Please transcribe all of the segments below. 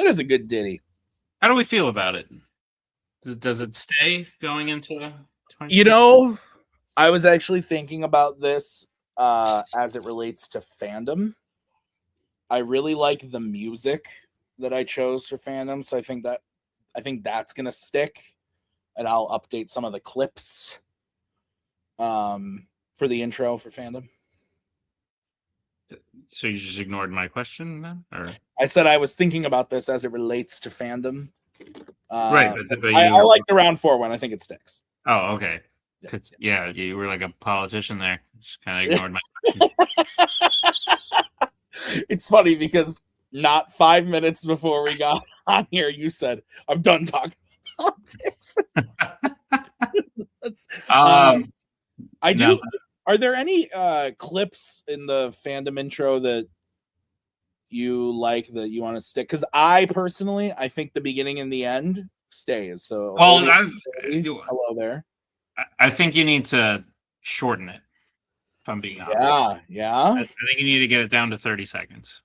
That is a good ditty. How do we feel about it? Does it stay going into 2020? You know, I was actually thinking about this as it relates to fandom. I really like the music that I chose for fandom, so I think that's gonna stick, and I'll update some of the clips for the intro for fandom. So you just ignored my question then, or I said I was thinking about this as it relates to fandom. right? But I like the round 4 one. I think it sticks. Oh, okay. Because you were like a politician there. Just kind of ignored my question. It's funny because not 5 minutes before we got on here, you said, "I'm done talking politics." I do. No. Are there any clips in the fandom intro that you like that you want to stick? Because I personally, I think the beginning and the end stays. So, hello there. I think you need to shorten it. If I'm being honest. Yeah. I think you need to get it down to 30 seconds.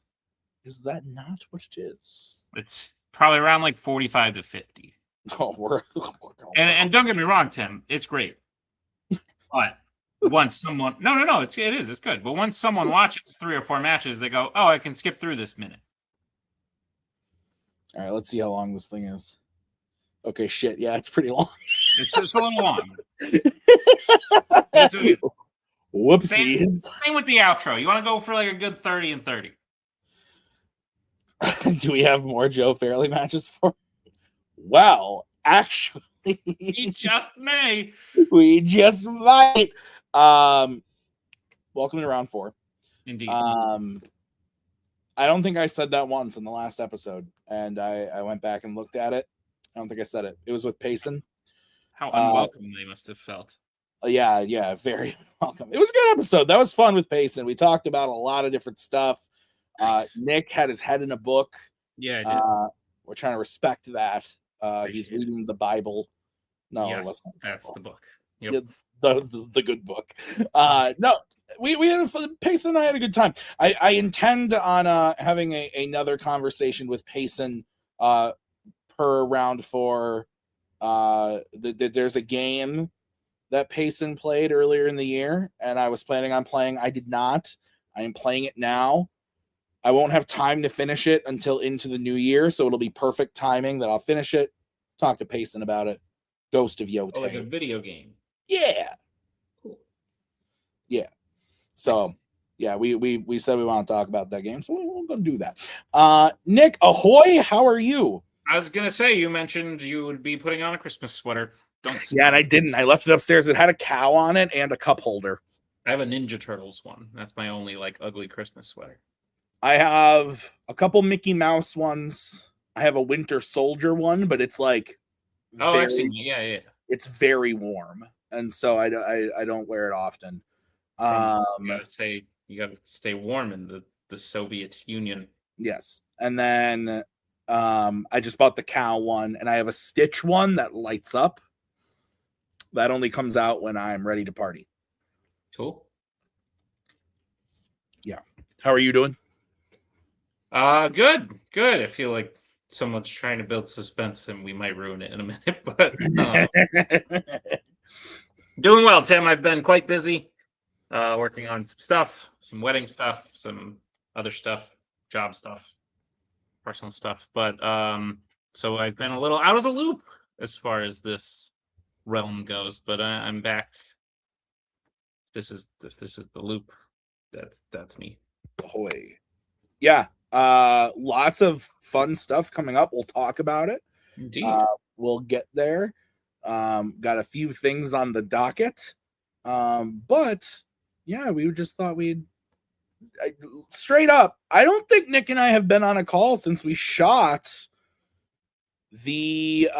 Is that not what it is? It's probably around like 45 to 50. Oh, and don't get me wrong, Tim. It's great. But once someone no, it is. It's good. But once someone watches 3 or 4 matches, they go, "Oh, I can skip through this minute." All right, let's see how long this thing is. Okay, shit. Yeah, it's pretty long. It's just a little long. Whoopsies. Same with the outro. You want to go for like a good 30 and 30. Do we have more Joe Fairley matches for? Well, actually, we just may. We just might. Welcome to round 4. Indeed. I don't think I said that once in the last episode, and I went back and looked at it. I don't think I said it. It was with Payson. How unwelcome they must have felt. Yeah, very welcome. It was a good episode. That was fun with Payson. We talked about a lot of different stuff. Nice. Nick had his head in a book. Yeah, I did. We're trying to respect that. He's reading the Bible. No, yes, that's the book. Yep. The good book. No, we had Payson and I had a good time. I intend on having another conversation with Payson per round 4. There's a game that Payson played earlier in the year, and I was planning on playing. I did not. I am playing it now. I won't have time to finish it until into the new year, so it'll be perfect timing that I'll finish it, talk to Payson about it. Ghost of Yote. Oh, like a video game. Yeah. Cool. Yeah. So, yeah, we said we want to talk about that game, so we're going to do that. Nick, ahoy, how are you? I was going to say, you mentioned you would be putting on a Christmas sweater. Yeah, and I didn't. I left it upstairs. It had a cow on it and a cup holder. I have a Ninja Turtles one. That's my only like ugly Christmas sweater. I have a couple Mickey Mouse ones. I have a Winter Soldier one, but it's like I've seen it. Yeah. It's very warm, and so I don't wear it often. You gotta stay warm in the Soviet Union. Yes, and then I just bought the cow one, and I have a Stitch one that lights up. That only comes out when I'm ready to party. Cool. Yeah. How are you doing? Good. I feel like someone's trying to build suspense and we might ruin it in a minute, but doing well, Tim. I've been quite busy working on some stuff, some wedding stuff, some other stuff, job stuff, personal stuff. But so I've been a little out of the loop as far as this realm goes, but I'm back. If this is the loop, that's me. Ahoy. Yeah. Lots of fun stuff coming up. We'll talk about it. Indeed. We'll get there. Got a few things on the docket. But yeah, we just thought straight up, I don't think Nick and I have been on a call since we shot the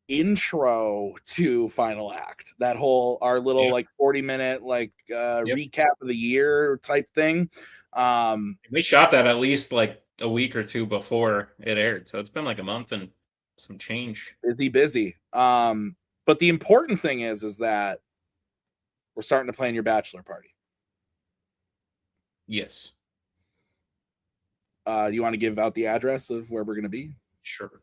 intro to Final Act. That whole our little like 40-minute recap of the year type thing. We shot that at least like a week or two before it aired, so it's been like a month and some change. Busy. But the important thing is that we're starting to plan your bachelor party. Yes. Do you want to give out the address of where we're going to be? Sure.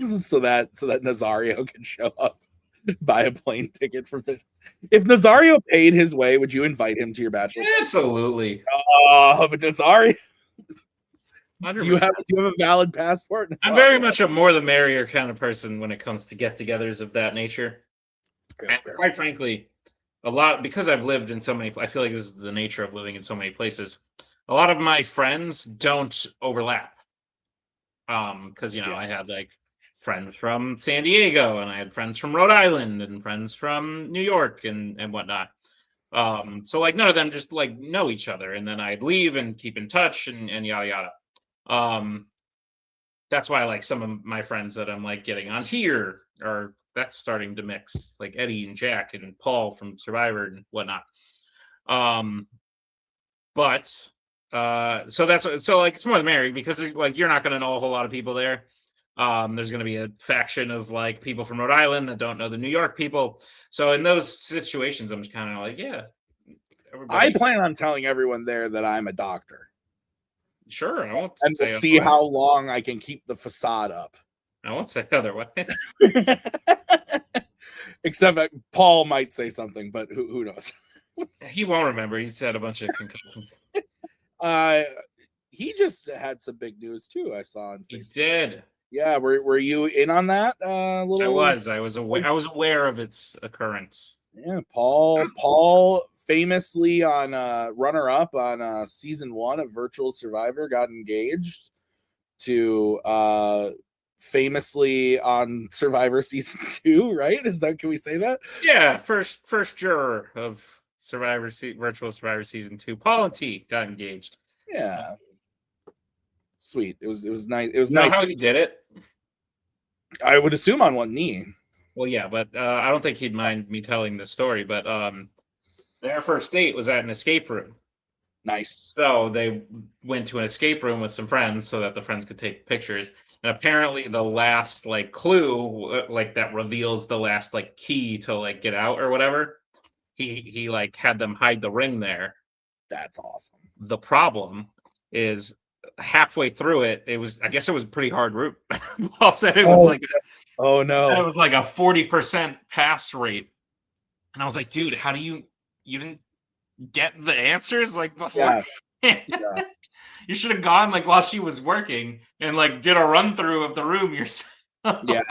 so that Nazario can show up, buy a plane ticket for Finn. If Nazario paid his way, would you invite him to your bachelor? Absolutely. But Nazario, 100%. do you have a valid passport? Nazario? I'm very much a more the merrier kind of person when it comes to get-togethers of that nature. And quite frankly, a lot, because I've lived in so many, I feel like this is the nature of living in so many places. A lot of my friends don't overlap. Because I had like friends from San Diego, and I had friends from Rhode Island, and friends from New York, and whatnot. So like none of them just like know each other, and then I'd leave and keep in touch and yada yada. That's why like some of my friends that I'm like getting on here are that's starting to mix, like Eddie and Jack and Paul from Survivor and whatnot. But so like it's more the merry, because like you're not going to know a whole lot of people there. There's going to be a faction of like people from Rhode Island that don't know the New York people. So in those situations, I'm just kind of like, yeah. I plan on telling everyone there that I'm a doctor. Sure, I won't. And we'll see how long I can keep the facade up. I won't say otherwise. Except that Paul might say something, but who knows? He won't remember. He's had a bunch of concussions. He just had some big news too. I saw on Facebook. He did. Yeah, were you in on that? I was aware of its occurrence. Yeah, Paul famously on runner up on season 1 of Virtual Survivor got engaged to famously on Survivor season 2, right? Can we say that? Yeah, first juror of Virtual Survivor season 2, Paul and T got engaged. Yeah. Sweet. It was nice. It was nice. How he did it? I would assume on one knee. Well, yeah, but I don't think he'd mind me telling the story. But their first date was at an escape room. Nice. So they went to an escape room with some friends so that the friends could take pictures. And apparently the last like clue, like that reveals the last like key to like get out or whatever, he like had them hide the ring there. That's awesome. The problem is halfway through it, I guess it was a pretty hard route. Paul said it was oh no, it was like a 40% pass rate. And I was like, dude, how do you didn't get the answers like before? Yeah. You should have gone like while she was working and like did a run through of the room yourself. Yeah.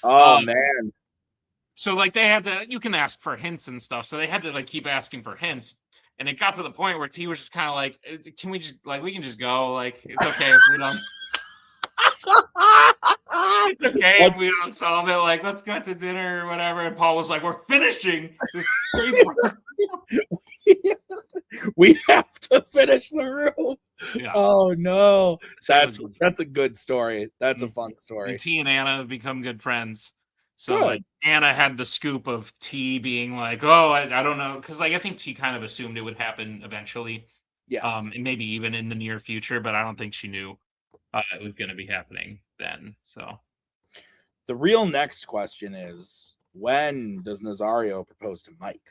Oh man. So like they had to, you can ask for hints and stuff. So they had to like keep asking for hints. And it got to the point where T was just kind of like, can we just like, we can just go, like, it's okay if we don't. It's okay if we don't solve it. Like, let's go to dinner or whatever. And Paul was like, we're finishing this table. We have to finish the room. Yeah. Oh no, that's a good story. That's a fun story. And T and Anna have become good friends. So like Anna had the scoop of T being like, oh, I don't know, because like I think T kind of assumed it would happen eventually. Yeah. And maybe even in the near future, but I don't think she knew it was going to be happening then. So the real next question is, when does Nazario propose to Mike?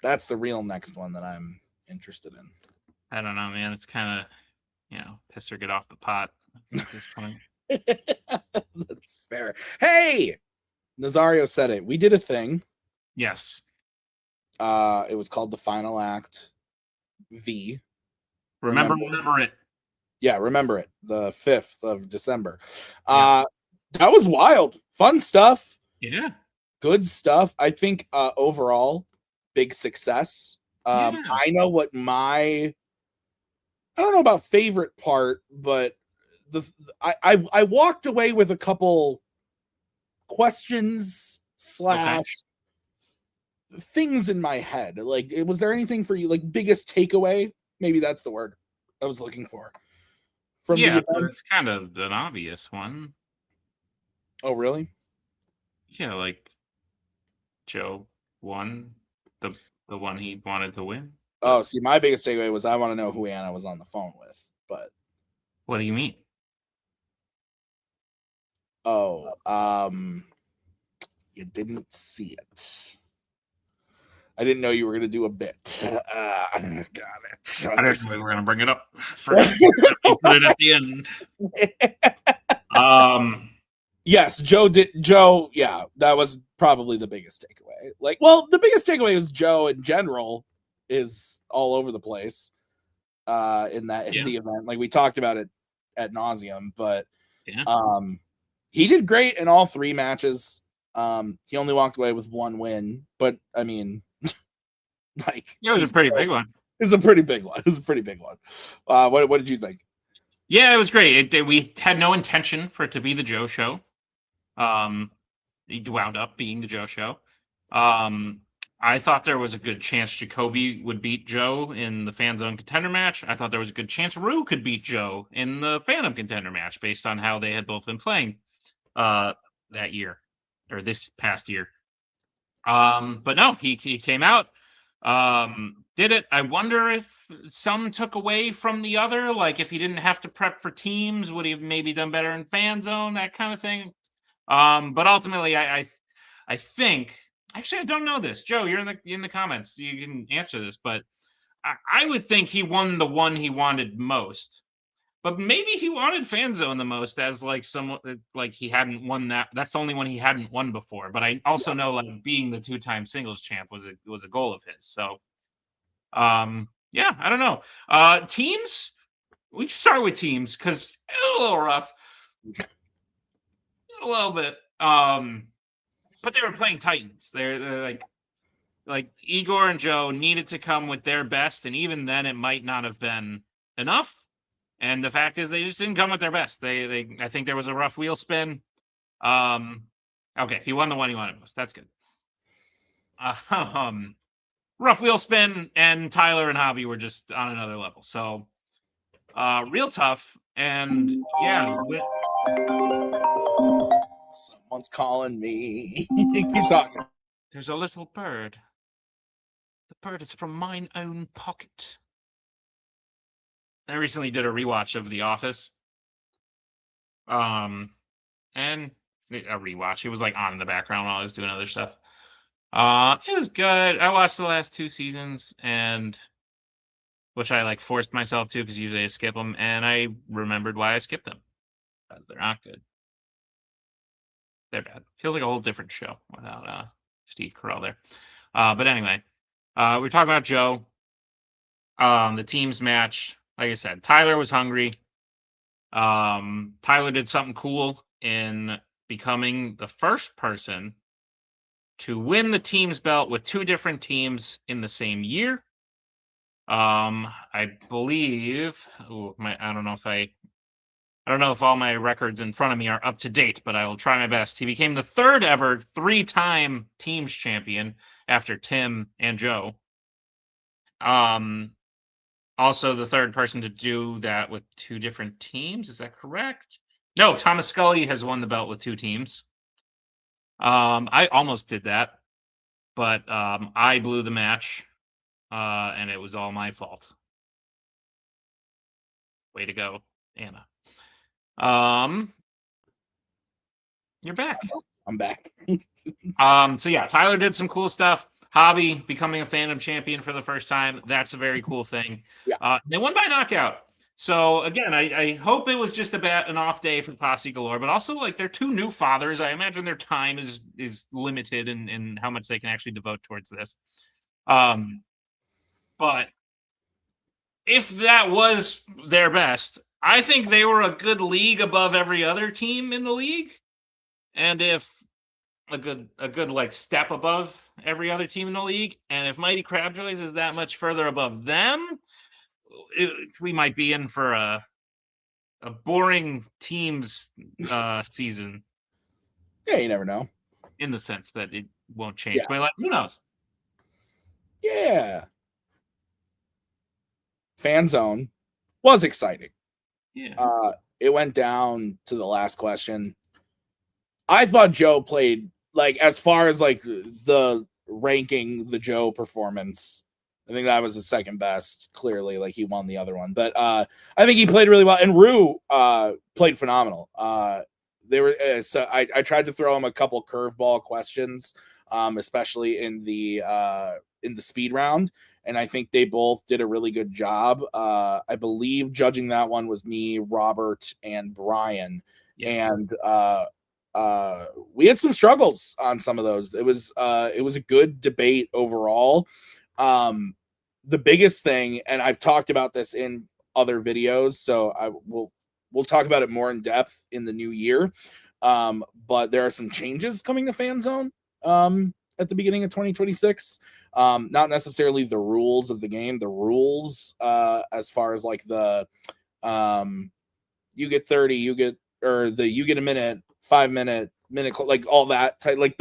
That's the real next one that I'm interested in. I don't know, man. It's kind of, piss or get off the pot at this point. That's fair. Hey, Nazario said it. We did a thing. Yes. It was called The Final Act V. Remember it. Yeah, remember it. The 5th of December. Yeah. That was wild. Fun stuff. Yeah. Good stuff. I think overall, big success. Yeah. I know what I don't know about favorite part, but I walked away with a couple questions / things in my head. Like, was there anything for you, like biggest takeaway? Maybe that's the word I was looking for. From the event? It's kind of an obvious one. Oh, really? Yeah, like Joe won the one he wanted to win. Oh, see, my biggest takeaway was I want to know who Anna was on the phone with. But what do you mean? Oh, you didn't see it. I didn't know you were going to do a bit. Got it. I didn't know we were going to bring it up. First, put it at the end. Yes, Joe, yeah, that was probably the biggest takeaway. Like, well, the biggest takeaway is Joe in general is all over the place in the event. Like, we talked about it ad nauseum, but he did great in all 3 matches. He only walked away with 1 win, but I mean, like, it was a pretty big one. It was a pretty big one. What did you think? Yeah, it was great. We had no intention for it to be the Joe show. It wound up being the Joe show. I thought there was a good chance Jacoby would beat Joe in the Fanzone contender match. I thought there was a good chance Rue could beat Joe in the Fandom contender match based on how they had both been playing that year or this past year. But no, he came out, did it. I wonder if some took away from the other, like if he didn't have to prep for teams, would he have maybe done better in Fanzone, that kind of thing. But ultimately, I think, actually, I don't know this. Joe, you're in the comments. You can answer this, but I would think he won the one he wanted most. But maybe he wanted Fanzone the most, as like like he hadn't won that. That's the only one he hadn't won before. But I also know, like, being the 2-time singles champ was a goal of his. So, yeah, I don't know. Teams. We can start with teams because it's a little rough. A little bit. But they were playing Titans. They're like Igor and Joe needed to come with their best, and even then it might not have been enough. And the fact is they just didn't come with their best. I think there was a rough wheel spin. Okay, he won the one he wanted most. That's good. Rough wheel spin, and Tyler and Javi were just on another level. So real tough. And yeah, someone's calling me. Keep talking. There's a little bird. The bird is from mine own pocket. I recently did a rewatch of The Office. And a rewatch. It was like on in the background while I was doing other stuff. It was good. I watched the last 2 seasons, and which I like forced myself to because usually I skip them, and I remembered why I skipped them because they're not good. They're bad. Feels like a whole different show without Steve Carell there. But anyway, we're talking about Joe. The teams match. Like I said, Tyler was hungry. Tyler did something cool in becoming the first person to win the team's belt with 2 different teams in the same year. I believe. I don't know if all my records in front of me are up to date, but I will try my best. He became the 3rd ever 3-time teams champion after Tim and Joe. Also the 3rd person to do that with 2 different teams. Is that correct? No, Thomas Scully has won the belt with 2 teams. I almost did that, but I blew the match, and it was all my fault. Way to go, Anna. You're back. I'm back. So yeah, Tyler did some cool stuff. Javi becoming a Fandom champion for the first time. That's a very cool thing. Yeah. They won by knockout. So again, I hope it was just an off day for Posse Galore, but also like they're 2 new fathers. I imagine their time is limited in how much they can actually devote towards this. But if that was their best, I think they were a good league above every other team in the league. And if a good like step above every other team in the league, and if Mighty Crabjoys is that much further above them, we might be in for a boring teams season. Yeah, you never know. In the sense that it won't change. Yeah. But like, who knows? Yeah. Fanzone was exciting. Yeah. It went down to the last question. I thought Joe played, like, as far as like the ranking the Joe performance, I think that was the 2nd best. Clearly, like, he won the other one, but I think he played really well. And Rue played phenomenal. They were so I tried to throw him a couple curveball questions especially in the speed round. And I think they both did a really good job. I believe judging that one was me, Robert, and Brian. Yes. And we had some struggles on some of those. It was a good debate overall. The biggest thing, and I've talked about this in other videos, so we'll talk about it more in depth in the new year. But there are some changes coming to Fanzone at the beginning of 2026. Not necessarily the rules of the game, the rules as far as like the you get 30, you get a minute, 5 minute, like all that type, like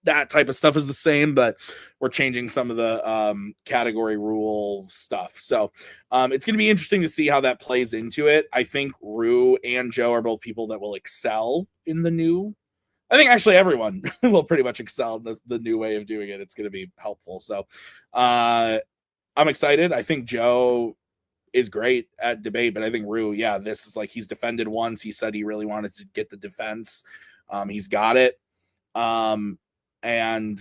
that type of stuff is the same, but we're changing some of the category rule stuff. So it's going to be interesting to see how that plays into it. I think Rue and Joe are both people that will excel in the new. I think actually everyone will pretty much excel in the new way of doing it. It's going to be helpful. So I'm excited. I think Joe is great at debate, but I think Rue, yeah, this is like he's defended once. He said he really wanted to get the defense. He's got it. And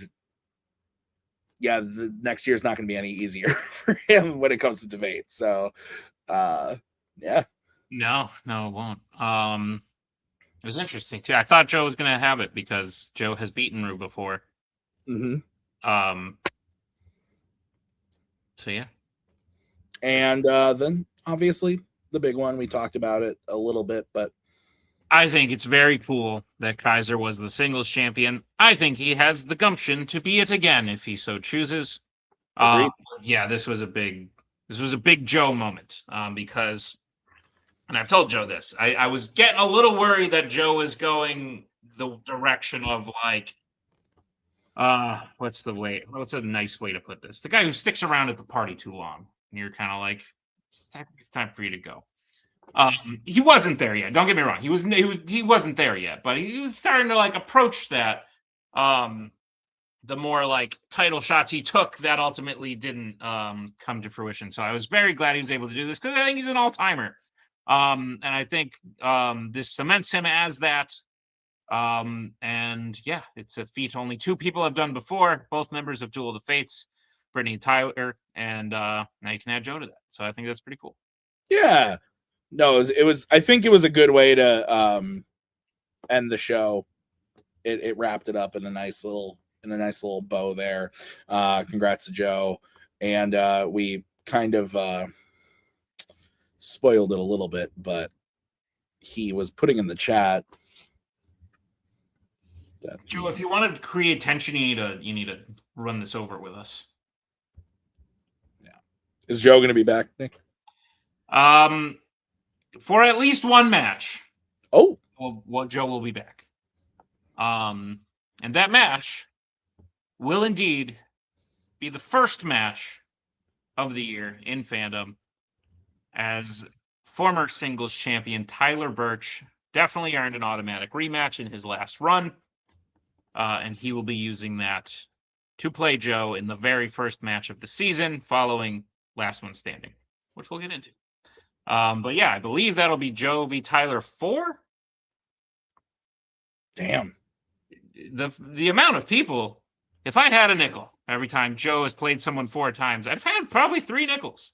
yeah, the next year is not going to be any easier for him when it comes to debate. So yeah. No, it won't. It was interesting too. I thought Joe was going to have it because Joe has beaten Rue before. Mm-hmm. So yeah. And then obviously the big one, we talked about it a little bit, but I think it's very cool that Kaiser was the singles champion. I think he has the gumption to be it again if he so chooses. Yeah, this was a big Joe moment because, and I've told Joe this, I was getting a little worried that Joe is going the direction of like, what's a nice way to put this? The guy who sticks around at the party too long. And you're kind of like, it's time for you to go. He wasn't there yet. Don't get me wrong. He wasn't there yet, but he was starting to like approach that. The more like title shots he took that ultimately didn't come to fruition. So I was very glad he was able to do this because I think he's an all-timer. And I think this cements him as that. And yeah, it's a feat only two people have done before, both members of Duel of the Fates, Brittany and Tyler, and now you can add Joe to that. So I think that's pretty cool. Yeah. No, it was I think it was a good way to end the show. It wrapped it up in a nice little bow there. Congrats to Joe. And we kind of spoiled it a little bit, but he was putting in the chat that Joe, if you want to create tension, you need to run this over with us. Yeah. Is Joe going to be back, Nick? For at least one match. Oh. Well, Joe will be back. And that match will indeed be the first match of the year in fandom, as former singles champion Tyler Birch definitely earned an automatic rematch in his last run. And he will be using that to play Joe in the very first match of the season following Last One Standing, which we'll get into. But yeah, I believe that'll be Joe v. Tyler 4. Damn. The amount of people, if I had a nickel every time Joe has played someone 4 times, I've had probably 3 nickels.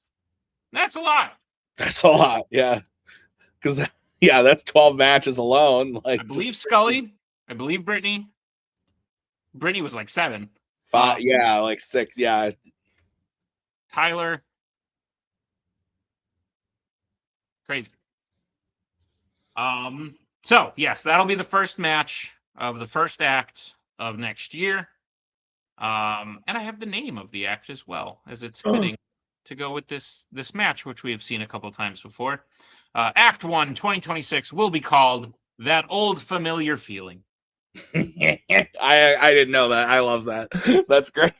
That's a lot. That's a lot, yeah. Because yeah, that's 12 matches alone. Like I believe Scully, I believe Brittany. Brittany was like 7. 5, yeah, like 6, yeah. Tyler. Crazy. So yes, that'll be the first match of the first act of next year. And I have the name of the act as well, as it's fitting to go with this match, which we have seen a couple times before. Act 1, 2026 will be called That Old Familiar Feeling. I didn't know that. I love that. That's great.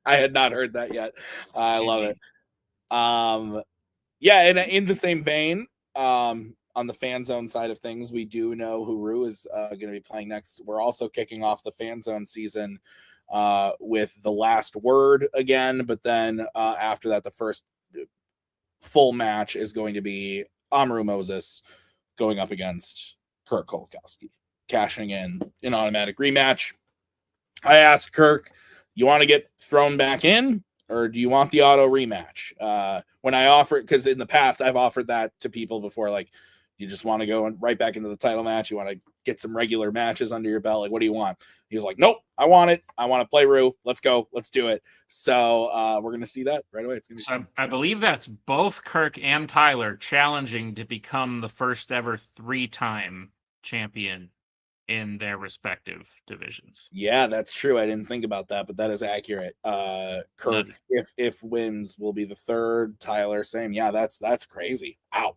I had not heard that yet. I love it. Yeah, and in the same vein, on the Fanzone side of things, we do know who Rue is going to be playing next. We're also kicking off the Fanzone season with The Last Word again, but then after that, the first full match is going to be Amaru Moses going up against Kurt Kolakowski, cashing in an automatic rematch. I asked Kirk, you want to get thrown back in or do you want the auto rematch? When I offered, because in the past I've offered that to people before, like, you just want to go right back into the title match. You want to get some regular matches under your belt. Like, what do you want? He was like, nope, I want it. I want to play Rue. Let's go. Let's do it. So we're going to see that right away. It's going to be fun. I believe that's both Kirk and Tyler challenging to become the first ever 3-time champion in their respective divisions. Yeah, that's true. I didn't think about that, but that is accurate. Kirk, if wins, will be the third. Tyler, same. Yeah, that's crazy. Wow.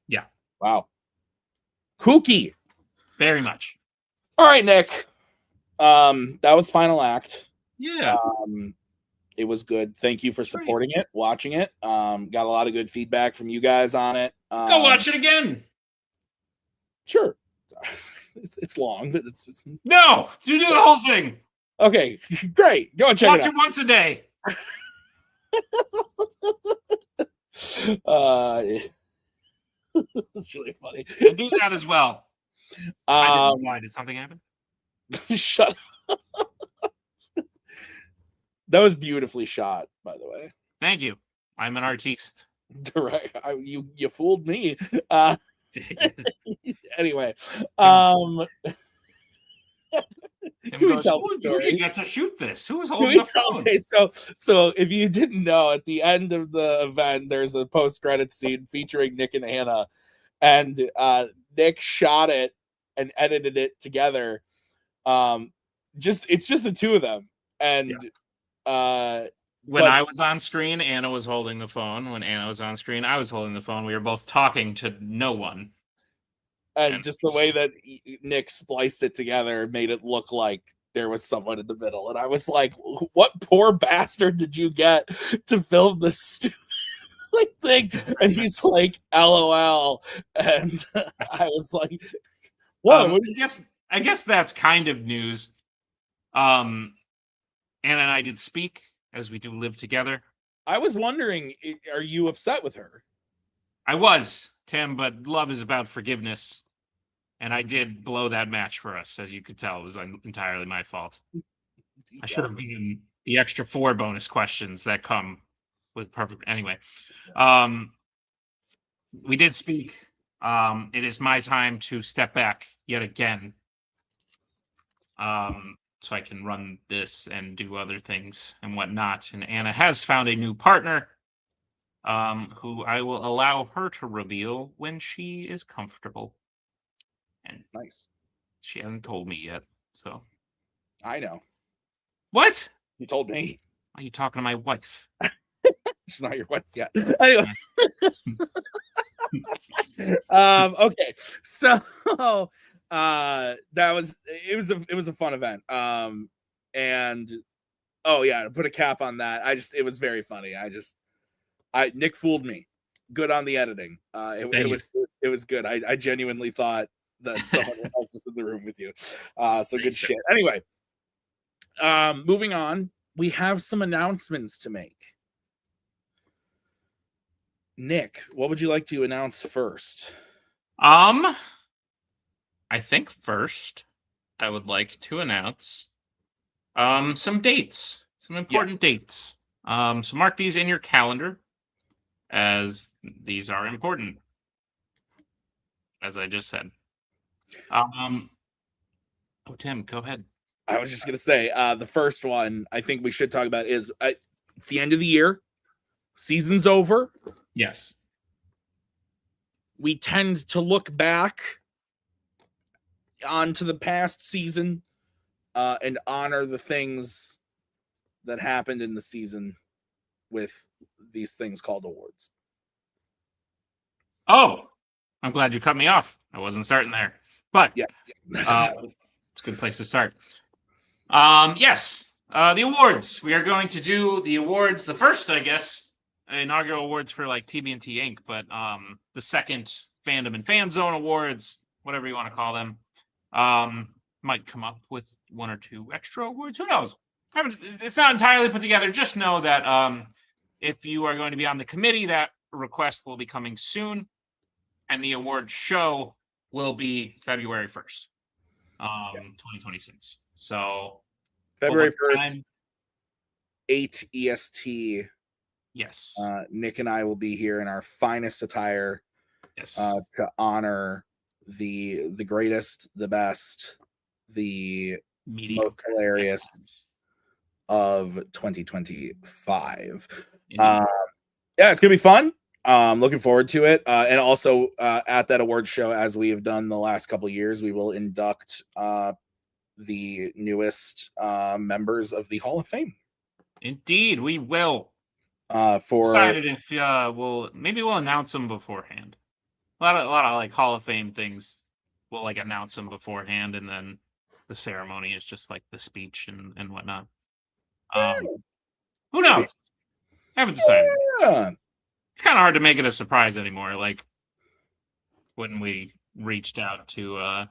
Yeah. Wow. Kooky. Very much. All right, Nick. That was Final Act. Yeah. It was good. Thank you for supporting it, watching it. Got a lot of good feedback from you guys on it. Go watch it again. Sure. It's long, but it's no. You do the whole thing. Okay, great. Go and check watch it out. It once a day. It's really funny. And do that as well. Why did something happen? Shut up. That was beautifully shot, by the way. Thank you. I'm an artiste. Direct. You fooled me. Anyway, who should get to shoot this? Who was holding the phone? Okay, so if you didn't know, at the end of the event, there's a post-credit scene featuring Nick and Anna, and Nick shot it and edited it together. It's just the two of them, and when I was on screen, Anna was holding the phone. When Anna was on screen, I was holding the phone. We were both talking to no one. And just the way that Nick spliced it together made it look like there was someone in the middle. And I was like, what poor bastard did you get to film this stupid thing? And he's like, LOL. And I was like, whoa. I guess that's kind of news. Anna and I did speak, as we do live together. I was wondering, are you upset with her? I was, Tim, but love is about forgiveness. And I did blow that match for us, as you could tell. It was entirely my fault. I should have given the extra 4 bonus questions that come with perfect. Anyway, we did speak. It is my time to step back yet again. So I can run this and do other things and whatnot. And Anna has found a new partner, who I will allow her to reveal when she is comfortable. And nice. She hasn't told me yet, so. I know. What? You told me. Why are you talking to my wife? She's not your wife yet. Anyway. Okay. So it was a fun event. And oh yeah, to put a cap on that, it was very funny. Nick fooled me. Good on the editing. It was good. I genuinely thought that someone else was in the room with you. So good shit. Anyway, moving on, we have some announcements to make. Nick, what would you like to announce first? I think first I would like to announce some dates, some important dates. So mark these in your calendar, as these are important, as I just said. Oh, Tim, go ahead. I was just gonna say, the first one I think we should talk about is it's the end of the year, season's over. Yes. We tend to look back onto the past season and honor the things that happened in the season with these things called awards. Oh, I'm glad you cut me off. I wasn't starting there, but yeah, it's a good place to start. Yes, the awards. We are going to do the awards. The first, I guess, inaugural awards for like TBNT Inc., but the second Fandom and Fanzone awards, whatever you want to call them, might come up with 1 or 2 extra awards. Who knows? It's not entirely put together. Just know that if you are going to be on the committee, that request will be coming soon, and the award show will be February 1st, 2026. So February Public 1st, time. 8 EST. Yes. Nick and I will be here in our finest attire Yes. to honor the greatest, the best, the Mediocre. most hilarious of 2025. Indeed. Yeah, it's gonna be fun. Looking forward to it. And also at that awards show, as we have done the last couple of years, we will induct the newest members of the Hall of Fame. Indeed, we will. For Decided if we'll announce them beforehand. A lot of like Hall of Fame things. We'll like announce them beforehand, and then the ceremony is just like the speech and whatnot. Who maybe. knows? Haven't decided. Yeah. It's kind of hard to make it a surprise anymore. Like when we reached out to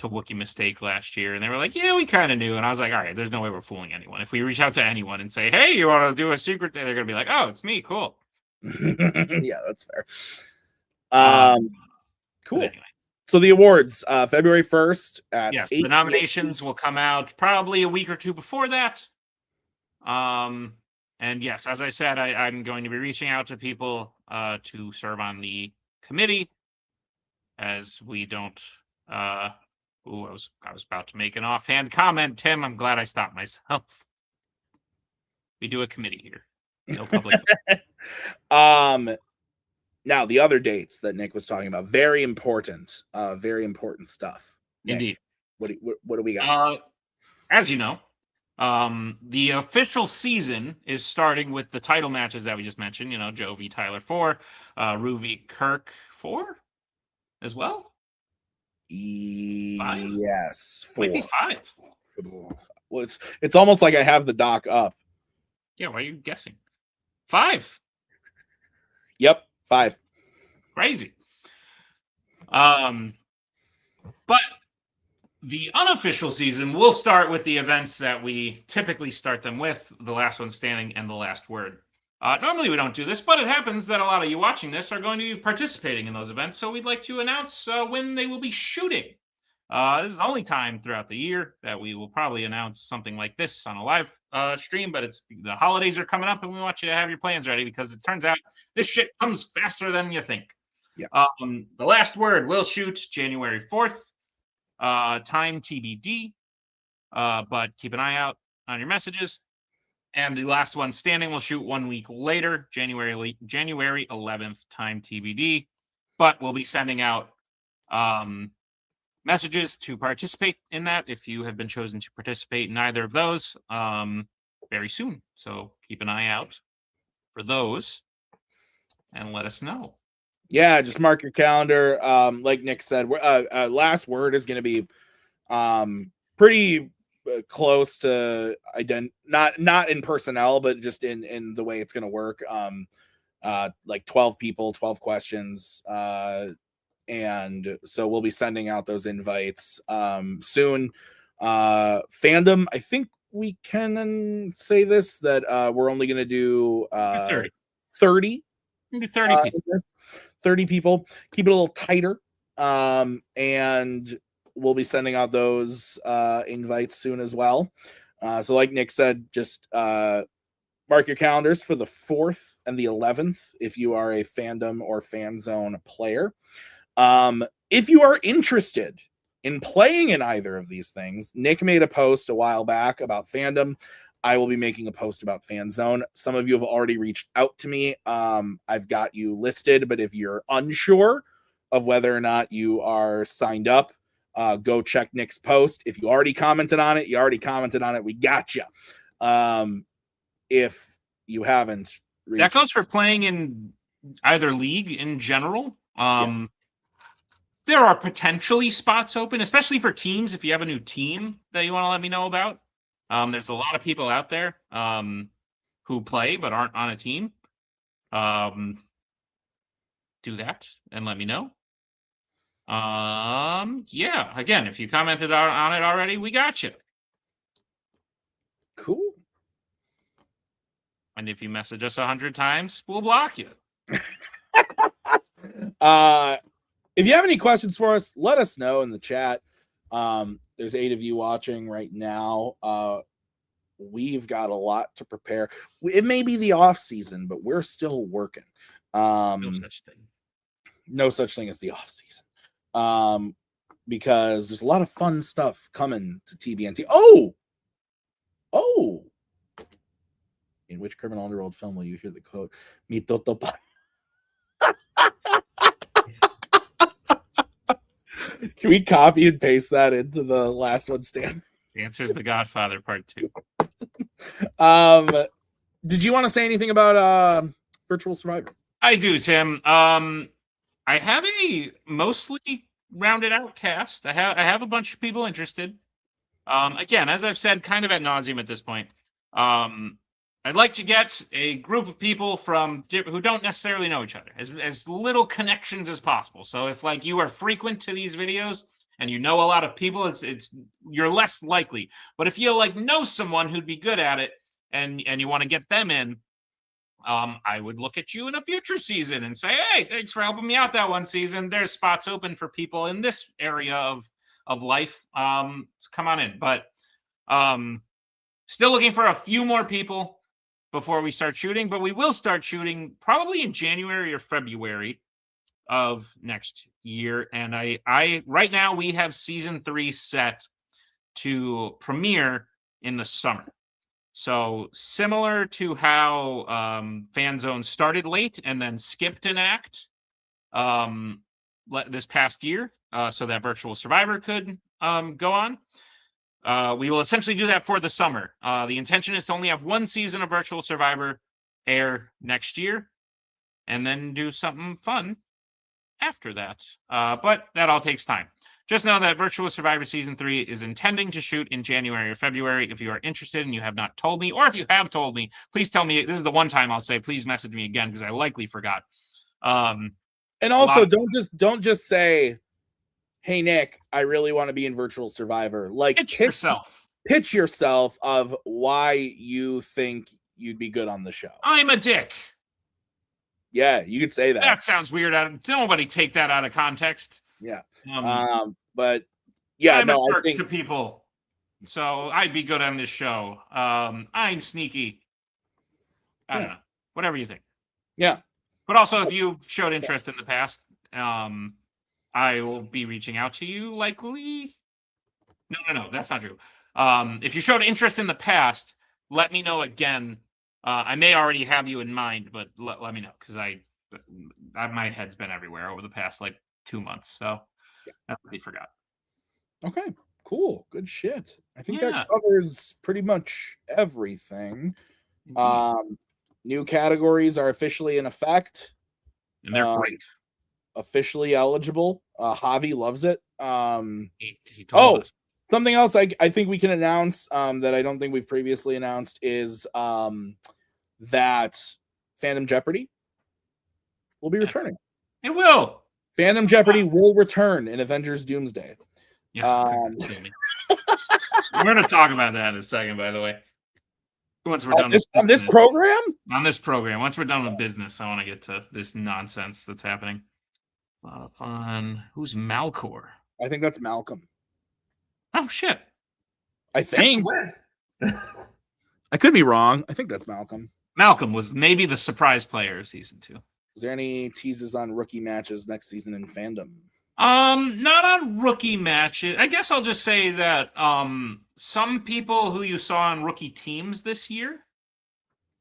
Wookiee Mistake last year, and they were like, "Yeah, we kind of knew," and I was like, "All right, there's no way we're fooling anyone. If we reach out to anyone and say, hey, you want to do a secret day?' They're gonna be like, oh, it's me, cool." Yeah, that's fair. Cool. Anyway. So the awards, February 1st at yes, 8 the nominations will come out probably a week or two before that. And yes, as I said, I'm going to be reaching out to people to serve on the committee, as we don't. I was about to make an offhand comment, Tim. I'm glad I stopped myself. We do a committee here. No public. Now the other dates that Nick was talking about, very important stuff. Nick, Indeed. What do we got? As you know, the official season is starting with the title matches that we just mentioned. You know, Joe v. Tyler 4, Rue v. Kirk 4 as well. 5? Yes, 4. Maybe 5. Well, it's almost like I have the doc up. Yeah, why are you guessing? 5. Yep, 5. Crazy. But the unofficial season will start with the events that we typically start them with: the last one standing and the last word. Normally we don't do this, but it happens that a lot of you watching this are going to be participating in those events, so we'd like to announce when they will be shooting. This is the only time throughout the year that we will probably announce something like this on a live stream, but the holidays are coming up, and we want you to have your plans ready, because it turns out this shit comes faster than you think. Yeah. The last word will shoot January 4th. Time TBD, but keep an eye out on your messages. And the last one standing will shoot 1 week later, January 11th, time TBD. But we'll be sending out messages to participate in that if you have been chosen to participate in either of those very soon. So keep an eye out for those and let us know. Yeah, just mark your calendar. Like Nick said, last word is going to be pretty close to not in personnel, but just in the way it's going to work. Like 12 people, 12 questions. And so we'll be sending out those invites soon. Fandom, I think we can say this, that we're only going to do 30. Maybe 30 people. 30 people. Keep it a little tighter. And we'll be sending out those invites soon as well. So like Nick said, just mark your calendars for the 4th and the 11th if you are a Fandom or Fanzone player. If you are interested in playing in either of these things, Nick made a post a while back about Fandom. I will be making a post about Fanzone. Some of you have already reached out to me. I've got you listed, but if you're unsure of whether or not you are signed up, go check Nick's post. If you already commented on it, we got you. If you haven't that goes for playing in either league in general. Yeah. There are potentially spots open, especially for teams. If you have a new team that you want to let me know about, there's a lot of people out there who play but aren't on a team. Do that and let me know. Yeah, again, if you commented on it already, we got you. Cool. And if you message us 100 times, we'll block you. If you have any questions for us, let us know in the chat. There's 8 of you watching right now. we've got a lot to prepare. It may be the off season, but we're still working. No such thing. No such thing as the off season. Because there's a lot of fun stuff coming to TBNT. Oh! In which criminal underworld film will you hear the quote, Mi Totopa? Can we copy and paste that into the last one, Stan? The answer is The Godfather Part 2. Did you want to say anything about Virtual Survivor? I do, Tim. I have a mostly rounded out cast. I have a bunch of people interested. Again, as I've said, kind of ad nauseum at this point. I'd like to get a group of people from who don't necessarily know each other, as little connections as possible. So if like you are frequent to these videos and you know a lot of people, it's you're less likely. But if you like know someone who'd be good at it and you want to get them in, I would look at you in a future season and say, hey, thanks for helping me out that one season. There's spots open for people in this area of life. So come on in. But still looking for a few more people before we start shooting, but we will start shooting probably in January or February of next year. And I right now we have season 3 set to premiere in the summer. So similar to how Fanzone started late and then skipped an act this past year so that Virtual Survivor could go on. We will essentially do that for the summer. The intention is to only have one season of Virtual Survivor air next year and then do something fun after that. But that all takes time. Just know that Virtual Survivor Season 3 is intending to shoot in January or February. If you are interested and you have not told me, or if you have told me, please tell me. This is the one time I'll say, please message me again because I likely forgot. And also, don't just say, hey, Nick, I really want to be in Virtual Survivor. Like, pitch yourself of why you think you'd be good on the show. I'm a dick. Yeah, you could say that. That sounds weird. Nobody take that out of context. Yeah. But yeah, I'm a jerk to people. So I'd be good on this show. I'm sneaky. I don't know. Whatever you think. Yeah. But also, if you showed interest in the past, I will be reaching out to you likely. No, that's not true. If you showed interest in the past, let me know again. I may already have you in mind, but let me know because my head's been everywhere over the past like 2 months. So I really forgot. Okay, cool. Good shit. I think that covers pretty much everything. New categories are officially in effect. And they're great. Officially eligible. Javi loves it. He told us. Something else I think we can announce that I don't think we've previously announced is that Fandom Jeopardy will be returning. It will. Fandom Jeopardy will return in Avengers Doomsday. Yeah, we're going to talk about that in a second, by the way. Once we're done on this program? On this program. Once we're done with business, I want to get to this nonsense that's happening. A lot of fun. Who's Malcor? I think that's Malcolm. Oh, shit. I think. I could be wrong. I think that's Malcolm. Malcolm was maybe the surprise player of season 2. Is there any teases on rookie matches next season in Fandom? Not on rookie matches. I guess I'll just say that some people who you saw on rookie teams this year,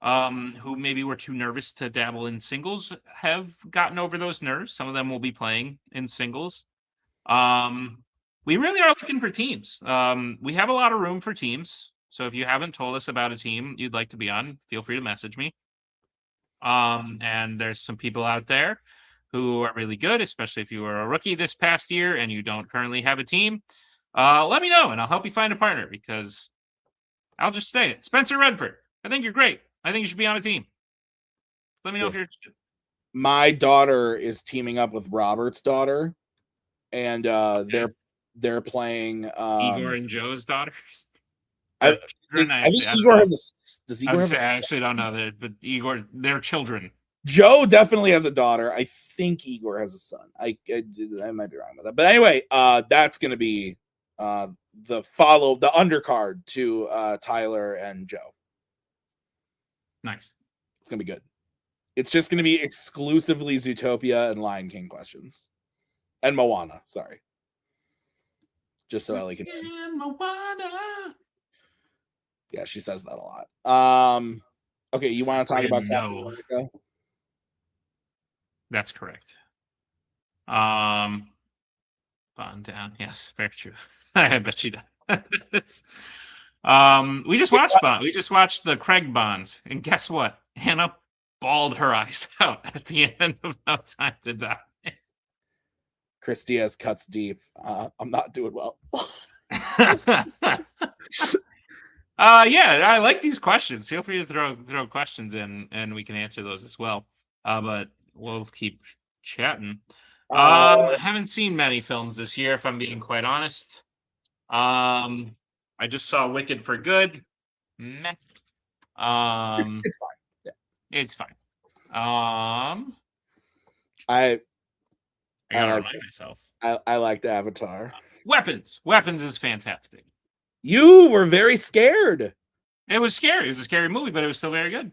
who maybe were too nervous to dabble in singles, have gotten over those nerves. Some of them will be playing in singles. We really are looking for teams. We have a lot of room for teams. So if you haven't told us about a team you'd like to be on, feel free to message me. And there's some people out there who are really good, especially if you were a rookie this past year and you don't currently have a team. Let me know and I'll help you find a partner because I'll just say it. Spencer Redford, I think you're great. I think you should be on a team. Let me know if you're interested. My daughter is teaming up with Robert's daughter, and they're playing Igor and Joe's daughters. I think Igor has a. Does Igor have I actually don't know that, but Igor, they're children. Joe definitely has a daughter. I think Igor has a son. I might be wrong about that, but anyway, that's going to be undercard to Tyler and Joe. Nice. It's gonna be good. It's just gonna be exclusively Zootopia and Lion King questions, and Moana. Sorry, just so Ellie can. Moana. Yeah, she says that a lot. Okay, you want to talk about Captain America? That's correct. Bond down. Yes, very true. I bet she does. We just watched Bond. We just watched the Craig Bonds, and guess what? Hannah bawled her eyes out at the end of No Time to Die. Chris Diaz cuts deep. I'm not doing well. Yeah, I like these questions. Feel free to throw questions in, and we can answer those as well. But we'll keep chatting. I haven't seen many films this year, if I'm being quite honest. I just saw Wicked for Good. Meh. It's fine. Yeah. It's fine. I gotta remind myself. I liked Avatar. Weapons. Weapons is fantastic. You were very scared. It was scary. It was a scary movie, but it was still very good.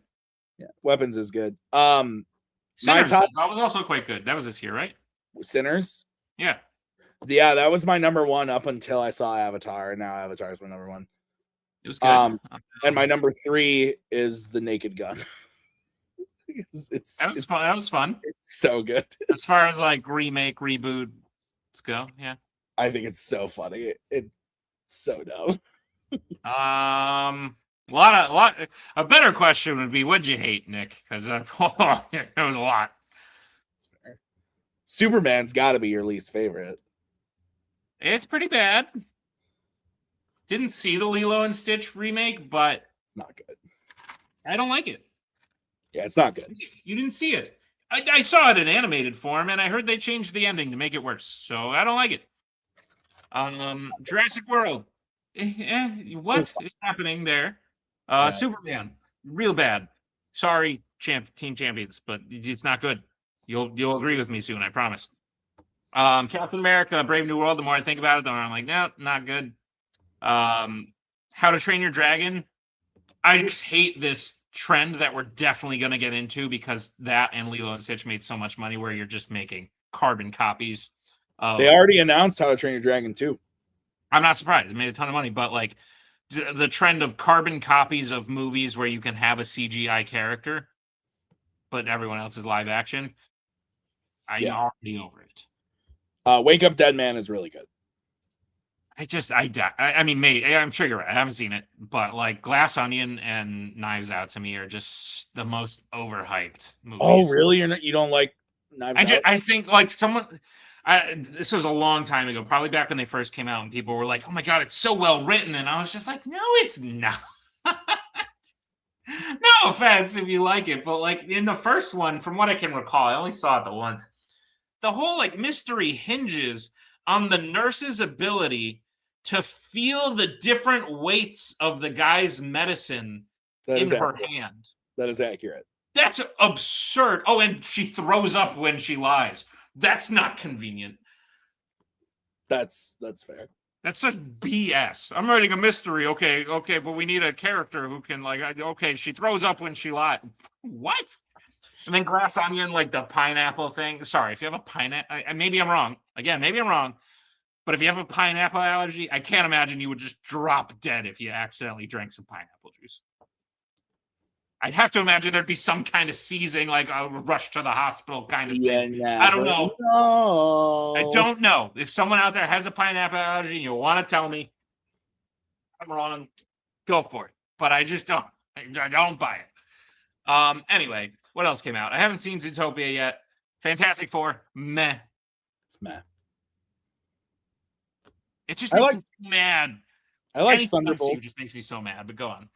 Yeah, Weapons is good. Sinners, that was also quite good. That was this year, right? Sinners? Yeah. Yeah, that was my number one up until I saw Avatar, and now Avatar is my number one. It was good. And my number 3 is The Naked Gun. That was fun. It's so good. As far as like remake, reboot, let's go. Yeah. I think it's so funny. It's so dumb. A better question would be, what'd you hate, Nick? Because it was a lot. That's fair. Superman's got to be your least favorite. It's pretty bad. Didn't see the Lilo and Stitch remake, but it's not good. I don't like it. Yeah, it's not good. You didn't see it. I saw it in animated form, and I heard they changed the ending to make it worse. So I don't like it. Jurassic World. What is happening there? Superman, real bad. Sorry, team champions, but it's not good. You'll agree with me soon, I promise. Captain America, Brave New World. The more I think about it, the more I'm like, no, not good. How to Train Your Dragon. I just hate this trend that we're definitely going to get into, because that and Lilo and Stitch made so much money where you're just making carbon copies. They already announced How to Train Your Dragon 2. I'm not surprised. It made a ton of money, but like the trend of carbon copies of movies where you can have a CGI character, but everyone else is live action. I'm already over it. Wake Up Dead Man is really good. I mean, I'm sure you're right. I haven't seen it, but like Glass Onion and Knives Out to me are just the most overhyped movies. Oh, really? You don't like Knives Out? I think like this was a long time ago, probably back when they first came out, and people were like, "Oh my god, it's so well written," and I was just like, "No, it's not." No offense if you like it, but like in the first one, from what I can recall, I only saw it the once. The whole like mystery hinges on the nurse's ability to feel the different weights of the guy's medicine in her hand. That is accurate. That's absurd. Oh, and she throws up when she lies. That's not convenient. That's fair. That's such BS. I'm writing a mystery. Okay, but we need a character who can she throws up when she lies. What? And then Glass Onion, like the pineapple thing. Sorry, if you have a pineapple, maybe I'm wrong. Again, maybe I'm wrong. But if you have a pineapple allergy, I can't imagine you would just drop dead if you accidentally drank some pineapple juice. I'd have to imagine there'd be some kind of seizing, like a rush to the hospital kind of thing. I don't know. I don't know. If someone out there has a pineapple allergy and you want to tell me I'm wrong, go for it. But I just don't. I don't buy it. Anyway, what else came out? I haven't seen Zootopia yet. Fantastic Four, meh. It's meh. It just makes me mad. I like Thunderbolt. It just makes me so mad, but go on.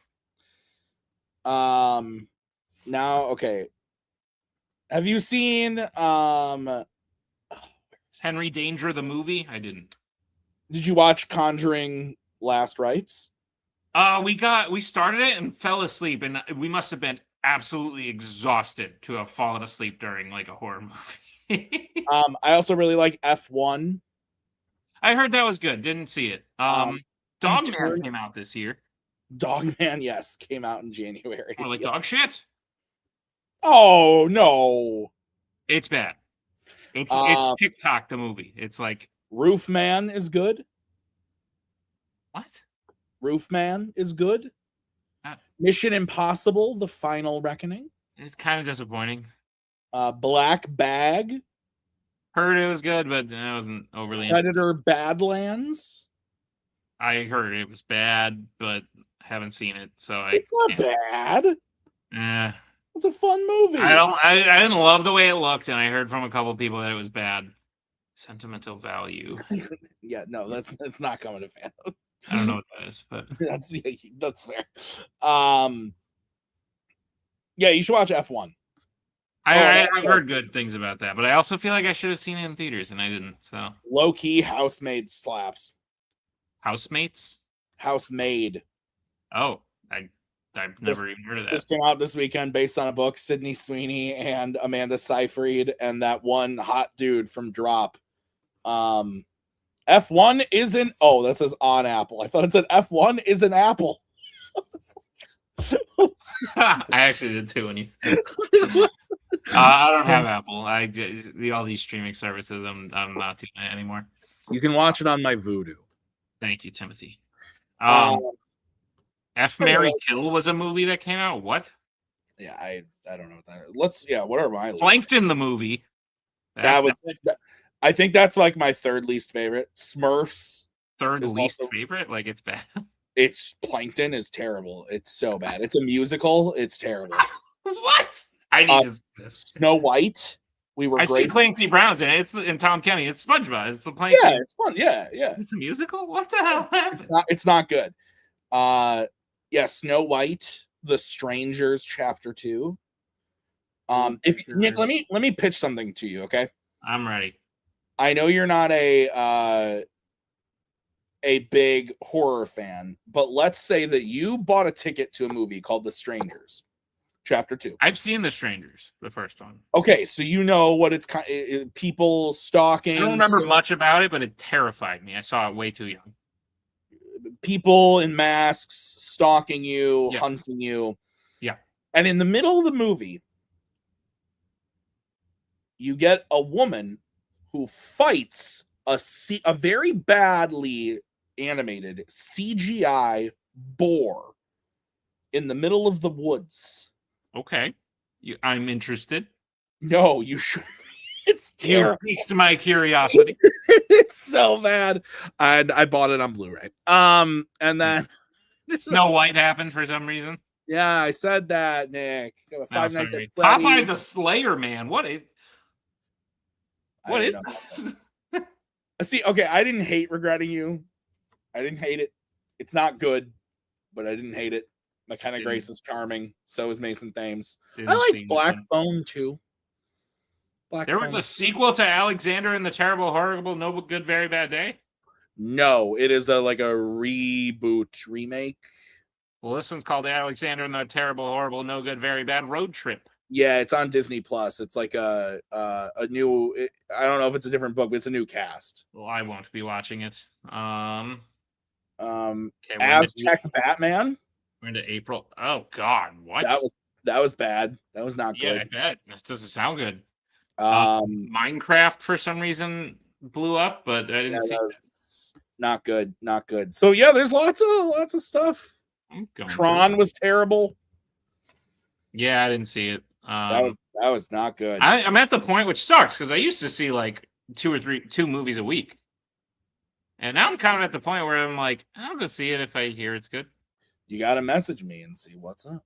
Now, okay. Have you seen Henry Danger the movie? I didn't. Did you watch Conjuring Last Rites? We started it and fell asleep, and we must have been absolutely exhausted to have fallen asleep during like a horror movie. I also really like F1. I heard that was good. Didn't see it. Dogman came out this year. Dogman, yes, came out in January. Or like Yes. dog shit. Oh no. It's bad. It's TikTok the movie. It's like Roofman is good. what? Roofman is good. Uh, Mission Impossible: The Final Reckoning. It's kind of disappointing. Black Bag. Heard it was good, but I wasn't overly. Predator Badlands. I heard it was bad, but haven't seen it, so It's not bad. It's a fun movie. I didn't love the way it looked, and I heard from a couple people that it was bad. Sentimental value. Yeah, no, that's not coming to Fandom. I don't know what that is, but that's fair. Yeah, you should watch F1. I've heard good things about that, but I also feel like I should have seen it in theaters, and I didn't. So low key Housemaid slaps. Housemates? Housemaid. Oh, I've never even heard of that. This came out this weekend based on a book. Sydney Sweeney and Amanda Seyfried and that one hot dude from Drop. F1 isn't. Oh, that says on Apple. I thought it said F1 is an Apple. I actually did too when you. I don't have Apple. All these streaming services. I'm not doing it anymore. You can watch it on my Vudu. Thank you, Timothy. F Mary Kill was a movie that came out. What? Yeah, I don't know what that is. What are my Plankton the movie? I think that's like my third least favorite. Smurfs. Third least favorite? Like it's bad. It's Plankton is terrible. It's so bad. It's a musical. It's terrible. What? I need to see this. Snow White. I see Clancy Brown's in it. It's in Tom Kenny. It's SpongeBob. It's the Plankton. Yeah, it's fun. Yeah. It's a musical. What the hell happened? It's not good. Snow White, The Strangers, Chapter 2. If Nick, let me pitch something to you, okay? I'm ready. I know you're not a big horror fan, but let's say that you bought a ticket to a movie called The Strangers, Chapter 2. I've seen The Strangers, the first one. Okay, so you know what it's people stalking. I don't remember much about it, but it terrified me. I saw it way too young. People in masks stalking you, yes. hunting you. Yeah. And in the middle of the movie, you get a woman who fights a very badly animated CGI boar in the middle of the woods. Okay. I'm interested. No, you should. It's terrible. You piqued my curiosity. It's so bad. And I bought it on Blu-ray. And then Snow White happened for some reason. Yeah, I said that, Nick. Five Nights at Freddy's. Popeye the Slayer Man. What is this? See, okay, I didn't hate Regretting You. I didn't hate it. It's not good, but I didn't hate it. McKenna Grace is charming. So is Mason Thames. I liked Black Phone too. There was a sequel to Alexander and the Terrible, Horrible, No Good, Very Bad Day? No, it is like a reboot remake. Well, this one's called Alexander and the Terrible, Horrible, No Good, Very Bad Road Trip. Yeah, it's on Disney Plus. It's like a new. I don't know if it's a different book, but it's a new cast. Well, I won't be watching it. Aztec Batman. We're into April. Oh God, what? That was bad. That was not good. Yeah, I bet. That doesn't sound good. Minecraft for some reason blew up, but I didn't see that. Not good. Not good. So yeah, there's lots of stuff. Tron was terrible. Yeah, I didn't see it. That was not good. I'm at the point which sucks because I used to see like two movies a week, and now I'm kind of at the point where I'm like, I'll go see it if I hear it's good. You got to message me and see what's up.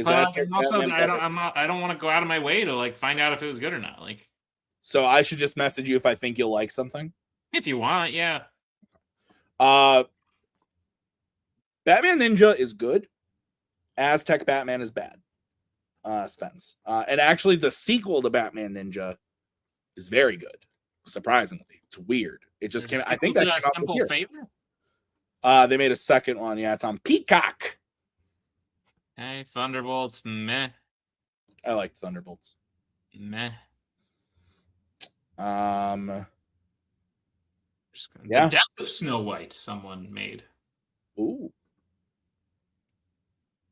Also, I don't want to go out of my way to like find out if it was good or not. Like, so I should just message you if I think you'll like something. If you want, yeah. Batman Ninja is good. Aztec Batman is bad. Spence. And actually, the sequel to Batman Ninja is very good. Surprisingly, it's weird. It just came. I think that's a simple favor. They made a second one. Yeah, it's on Peacock. Hey, Thunderbolts, meh. I like Thunderbolts. Meh. Yeah. The Death of Snow White, someone made. Ooh.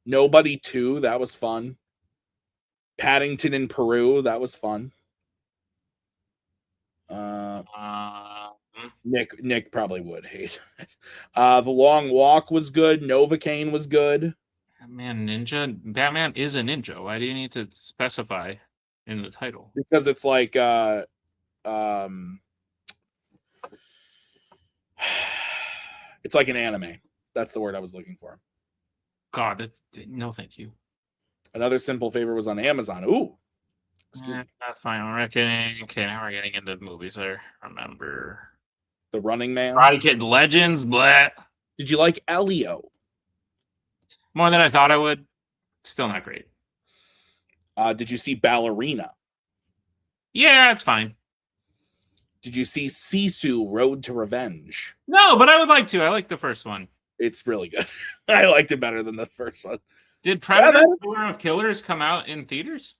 Nobody 2, that was fun. Paddington in Peru, that was fun. Nick probably would hate it. The Long Walk was good. Novocaine was good. Batman is a ninja. Why do you need to specify in the title? Because it's like it's like an anime. That's the word I was looking for. God, no, thank you. Another Simple Favor was on Amazon. Ooh. Excuse me. Final Reckoning. Okay, now we're getting into movies I remember. The Running Man. Karate Kid Legends. Blah. Did you like Elio? More than I thought I would. Still not great. Did you see Ballerina? Yeah, it's fine. Did you see Sisu Road to Revenge? No, but I would like to. I like the first one. It's really good. I liked it better than the first one. Did Predator Killer of Killers come out in theaters?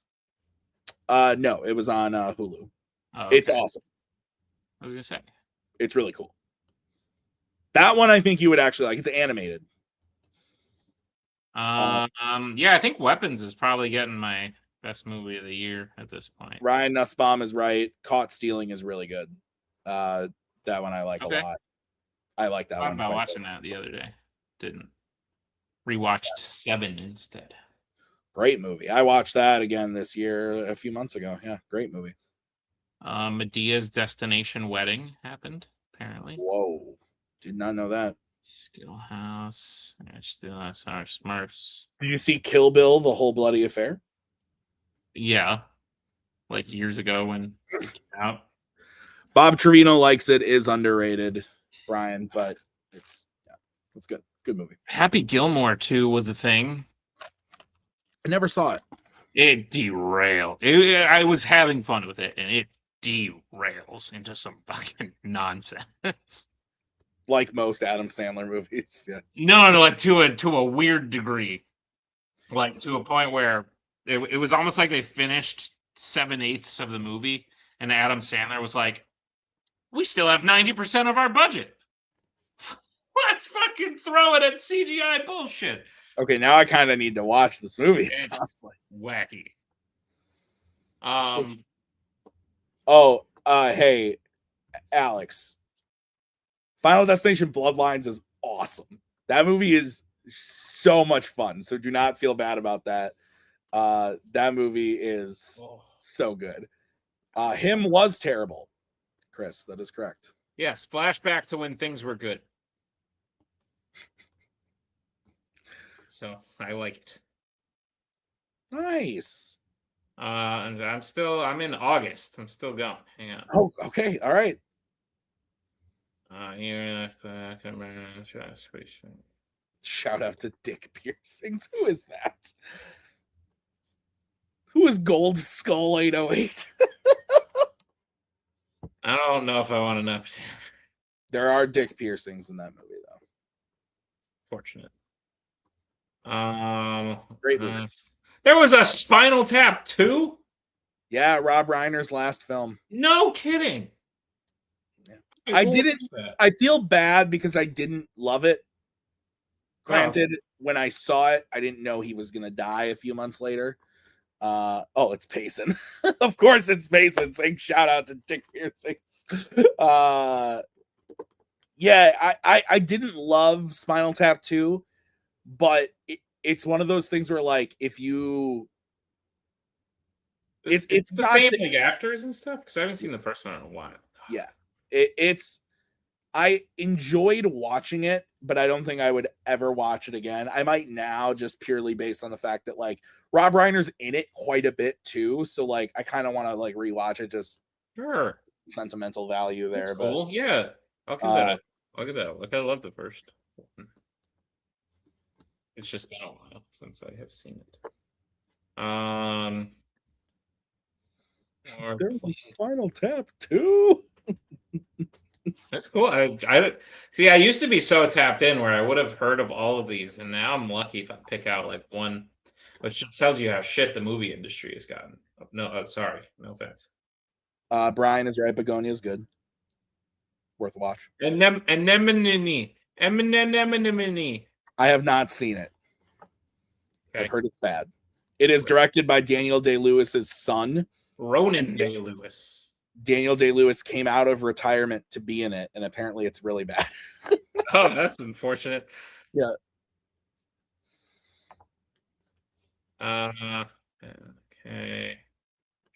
No, it was on Hulu. Oh, okay. It's awesome. I was gonna say. It's really cool. That one I think you would actually like. It's animated. Yeah, I think Weapons is probably getting my best movie of the year at this point. Ryan Nussbaum is right. Caught Stealing is really good. That one I like a lot. I like that one. I thought about watching that the other day. Didn't. Rewatched 7 instead. Great movie. I watched that again this year a few months ago. Yeah, great movie. Medea's Destination Wedding happened, apparently. Whoa. Did not know that. Skillhouse. Our Smurfs. Did you see Kill Bill, The Whole Bloody Affair? Yeah. Like years ago when it came out. Bob Trevino likes it, is underrated, Brian, but it's good. Good movie. Happy Gilmore 2 was a thing. I never saw it. It derailed. I was having fun with it, and it derails into some fucking nonsense. Like most Adam Sandler movies. Yeah. No, like to a weird degree. Like to a point where it was almost like they finished 7/8 of the movie, and Adam Sandler was like, "We still have 90% of our budget. Let's fucking throw it at CGI bullshit." Okay, now I kind of need to watch this movie. It sounds like wacky. Hey, Alex. Final Destination Bloodlines is awesome. That movie is so much fun. So do not feel bad about that. That movie is so good. Him was terrible. Chris, that is correct. Yes, flashback to when things were good. So I like it. Nice. And I'm in August. I'm still going. Hang on. Oh, okay. All right. Shout out to Dick Piercings. Who is that? Who is Gold Skull 808? I don't know if I want to know. There are dick piercings in that movie, though. Fortunate. Great movie. There was a Spinal Tap 2? Yeah, Rob Reiner's last film. No kidding. Yeah. I feel bad because I didn't love it. Granted, when I saw it, I didn't know he was going to die a few months later. It's Payson. Of course it's Payson saying shout out to Dick Piercings. Yeah, I didn't love Spinal Tap 2, but it's one of those things where, like, if you it's the same like actors and stuff, because I haven't seen the first one in a while. Yeah, I enjoyed watching it, but I don't think I would ever watch it again. I might now, just purely based on the fact that, like, Rob Reiner's in it quite a bit too, so, like, I kind of want to, like, rewatch it. Just sure, sentimental value there. That's cool. But yeah, I'll give that. I'll give that. Like, I love the first one. It's just been a while since I have seen it. There's a Spinal Tap too. That's cool. I see. I used to be so tapped in where I would have heard of all of these, and now I'm lucky if I pick out like one, which just tells you how shit the movie industry has gotten. No, sorry, no offense. Brian is right. Begonia is good. Worth a watch. Anemone. Eminem. I have not seen it. Okay. I've heard it's bad. It is directed by Daniel Day-Lewis's son. Ronan Day-Lewis. Daniel Day-Lewis came out of retirement to be in it, and apparently it's really bad. Oh, that's unfortunate. Yeah. Okay.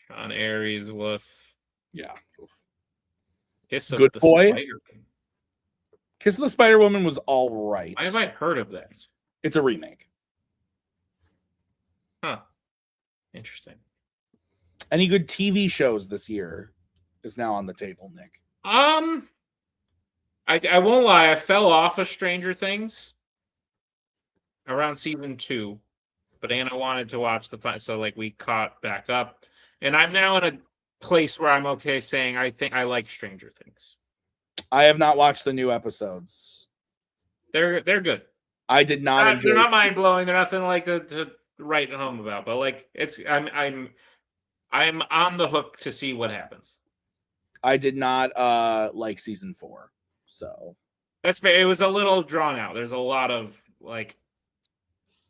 Sean Aries, woof. Yeah. Kiss of Good the boy. Spider. Kiss of the Spider Woman was all right. Why have I heard of that? It's a remake. Huh. Interesting. Any good TV shows this year is now on the table, Nick? I won't lie. I fell off of Stranger Things around season 2, but Anna wanted to watch so like we caught back up, and I'm now in a place where I'm okay saying I think I like Stranger Things. I have not watched the new episodes. They're good. I did not enjoy. They're not mind blowing. They're nothing like to write home about, but like I'm on the hook to see what happens. I did not like season 4, so that's fair. It was a little drawn out. There's a lot of like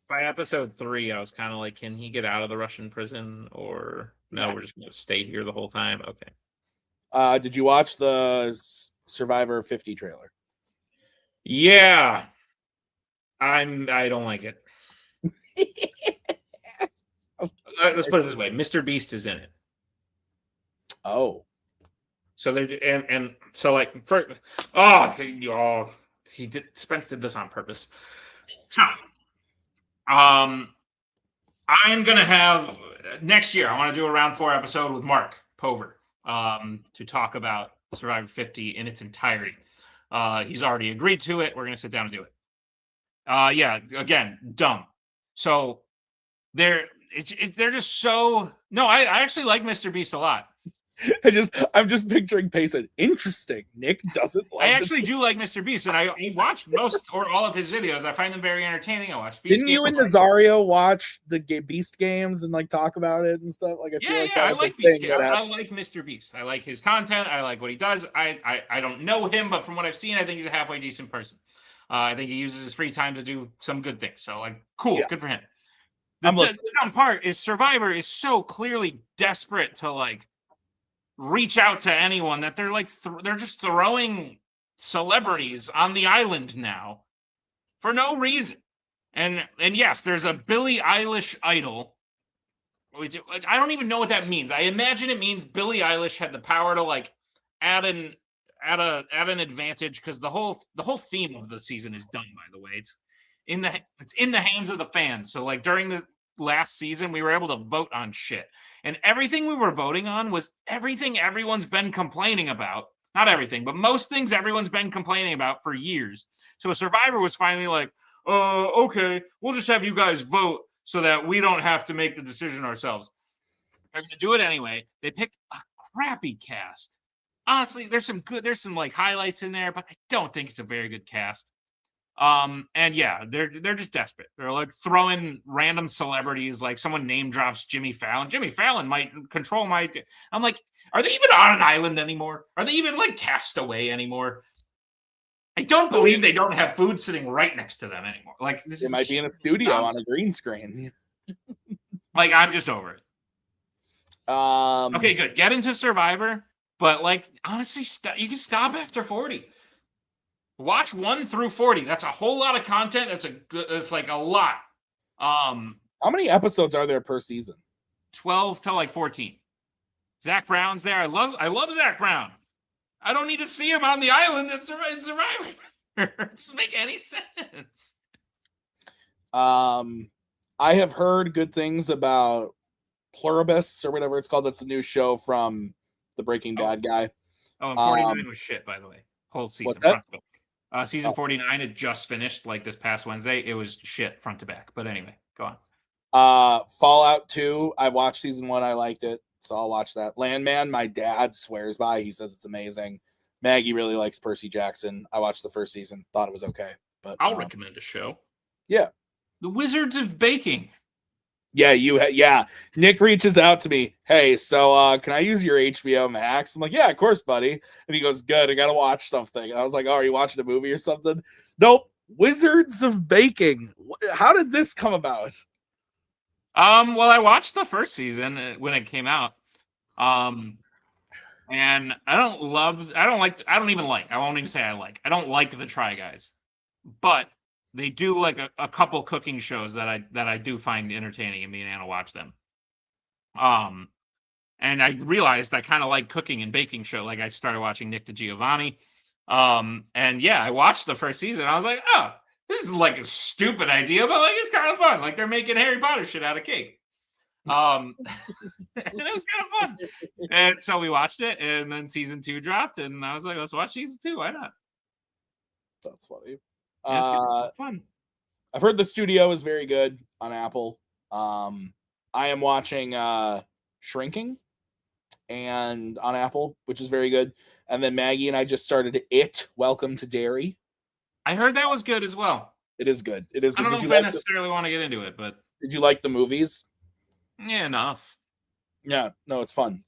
by episode 3, I was kind of like, can he get out of the Russian prison, or no? We're just gonna stay here the whole time. Okay. Did you watch the Survivor 50 trailer? Yeah, I don't like it. Let's put it this way: Mr. Beast is in it. Oh, so they're and so like Spence did this on purpose. So, I am gonna have next year. I want to do a round 4 episode with Mark Pover to talk about Survivor 50 in its entirety. He's already agreed to it. We're gonna sit down and do it. Yeah, again, dumb. So they're just so no. I actually like Mr. Beast a lot. I'm just picturing Payson. Interesting. Nick doesn't like. I actually do like Mr. Beast, and I watched most or all of his videos. I find them very entertaining. I watched Beast. Didn't you and Nazario watch the Beast games and like talk about it and stuff? Like, I like Beast. I like Mr. Beast. I like his content. I like what he does. I don't know him, but from what I've seen, I think he's a halfway decent person. I think he uses his free time to do some good things. So, like, cool, good for him. The dumb part is Survivor is so clearly desperate to like reach out to anyone that they're like they're just throwing celebrities on the island now for no reason. And yes, there's a Billie Eilish idol, which I don't even know what that means. I imagine it means Billie Eilish had the power to like add an advantage, because the whole theme of the season is done, by the way. It's in the hands of the fans. So like during the last season, we were able to vote on shit. And everything we were voting on was everything everyone's been complaining about. Not everything, but most things everyone's been complaining about for years. So Survivor was finally like, okay, we'll just have you guys vote so that we don't have to make the decision ourselves. They're going to do it anyway. They picked a crappy cast. Honestly, there's some like highlights in there, but I don't think it's a very good cast. And yeah, they're just desperate. They're like throwing random celebrities, like someone name drops Jimmy Fallon. Jimmy Fallon might control my. I'm like, are they even on an island anymore? Are they even like cast away anymore? I don't believe they don't have food sitting right next to them anymore. Like this might be in a studio on a green screen. Like, I'm just over it. Okay, good. Get into Survivor, but like honestly, you can stop after 40. Watch 1 through 40. That's a whole lot of content. It's like a lot. How many episodes are there per season? 12 to like 14. Zach Brown's there. I love Zach Brown. I don't need to see him on the island in Survivor. It doesn't make any sense. I have heard good things about Pluribus or whatever it's called. That's the new show from the Breaking Bad guy. Oh, and 49 was shit, by the way. Whole season. What's that? Season 49, it just finished like this past Wednesday. It was shit front to back. But anyway, go on. Fallout 2, I watched season 1. I liked it, so I'll watch that. Landman, my dad swears by. He says it's amazing. Maggie really likes Percy Jackson. I watched the first season, thought it was okay. But I'll recommend a show. Yeah. The Wizards of Baking. Yeah. Nick reaches out to me. Hey, so can I use your HBO Max? I'm like, yeah, of course, buddy. And he goes, good. I got to watch something. And I was like, oh, are you watching a movie or something? Nope. Wizards of Baking. How did this come about? Well, I watched the first season when it came out. And I don't like the Try Guys, but they do like a couple cooking shows that I do find entertaining, and me and Anna watch them. And I realized I kind of like cooking and baking show. Like I started watching Nick DiGiovanni. And yeah, I watched the first season. I was like, oh, this is like a stupid idea, but like it's kind of fun. Like they're making Harry Potter shit out of cake. And it was kind of fun. And so we watched it, and then season 2 dropped, and I was like, let's watch season 2. Why not? That's funny. Yeah, it's fun. I've heard the studio is very good on Apple. I am watching Shrinking and on Apple, which is very good. And then Maggie and I just started It, Welcome to Derry. I heard that was good as well. It is good. It is good. I don't know if I necessarily want to get into it, but did you like the movies? Yeah, enough. Yeah, no, it's fun.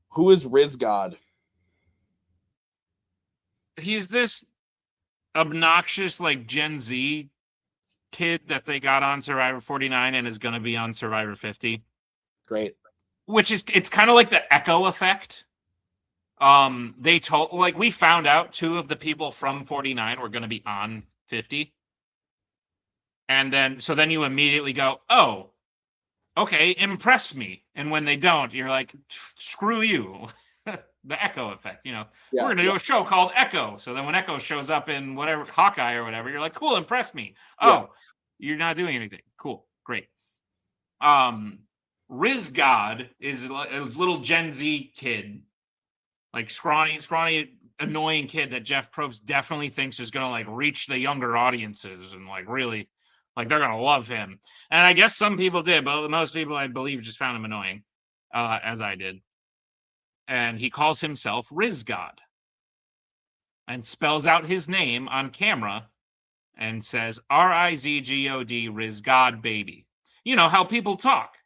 Who is Riz God? He's this obnoxious like Gen Z kid that they got on Survivor 49 and is going to be on Survivor 50. Great. It's kind of like the Echo effect. They told, like, we found out 2 of the people from 49 were going to be on 50. And then you immediately go, oh, okay, impress me. And when they don't, you're like, screw you. The Echo effect, we're going to do a show called Echo. So then when Echo shows up in whatever, Hawkeye or whatever, you're like, cool, impress me. Oh, you're not doing anything. Cool, great. Riz God is a little Gen Z kid, like scrawny, annoying kid that Jeff Probst definitely thinks is going to like reach the younger audiences and like really, like they're going to love him. And I guess some people did, but most people I believe just found him annoying, as I did. And he calls himself Riz God and spells out his name on camera and says Rizgod, Riz God baby. You know how people talk.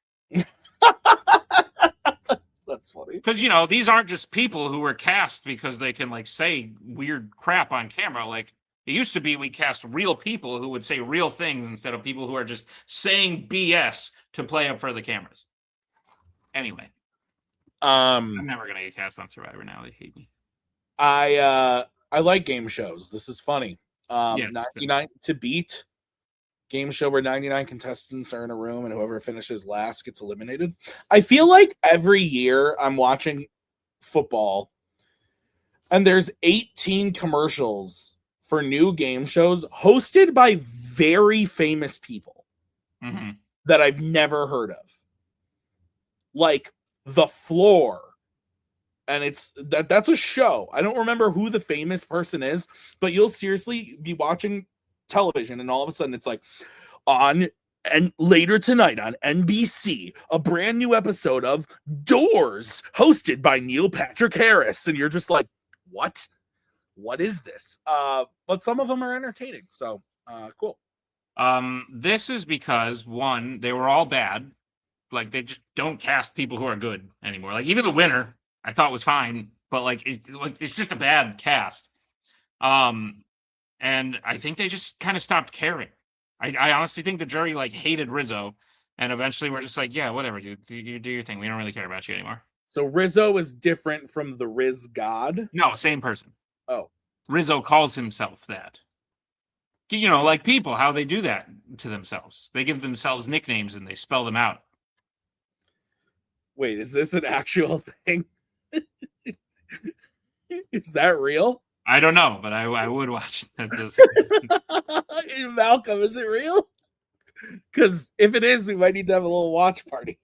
That's funny. Because, these aren't just people who were cast because they can like say weird crap on camera. Like it used to be we cast real people who would say real things instead of people who are just saying BS to play up for the cameras. Anyway. I'm never gonna get cast on Survivor now. They hate me. I like game shows. This is funny. Yes. 99 to beat game show where 99 contestants are in a room and whoever finishes last gets eliminated. I feel like every year I'm watching football and there's 18 commercials for new game shows hosted by very famous people that I've never heard of. Like The Floor. And that's a show. I don't remember who the famous person is, but you'll seriously be watching television and all of a sudden it's like and later tonight on NBC, a brand new episode of Doors hosted by Neil Patrick Harris. And you're just like, what is this? But some of them are entertaining. So cool. This is because one, they were all bad. Like they just don't cast people who are good anymore. Like even the winner I thought was fine, but it's just a bad cast. And I think they just kind of stopped caring. I honestly think the jury like hated Rizzo, and eventually we're just like, yeah, whatever, dude, you do your thing. We don't really care about you anymore. So Rizzo is different from the Riz God? No, same person. Oh. Rizzo calls himself that. Like people, how they do that to themselves. They give themselves nicknames and they spell them out. Wait, is this an actual thing? Is that real? I don't know, but I would watch this. Malcolm, is it real? Because if it is, we might need to have a little watch party.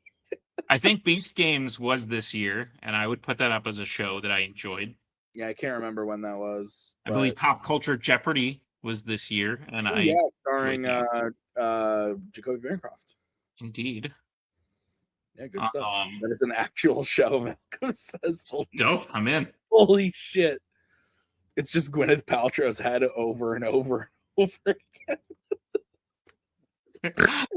I think Beast Games was this year, and I would put that up as a show that I enjoyed. Yeah, I can't remember when that was. I believe Pop Culture Jeopardy was this year, and starring Jacoby Bancroft. Indeed. Yeah, good stuff. That is an actual show. Malcolm says, "Dope, I'm in." Holy shit! It's just Gwyneth Paltrow's head over and over and over again.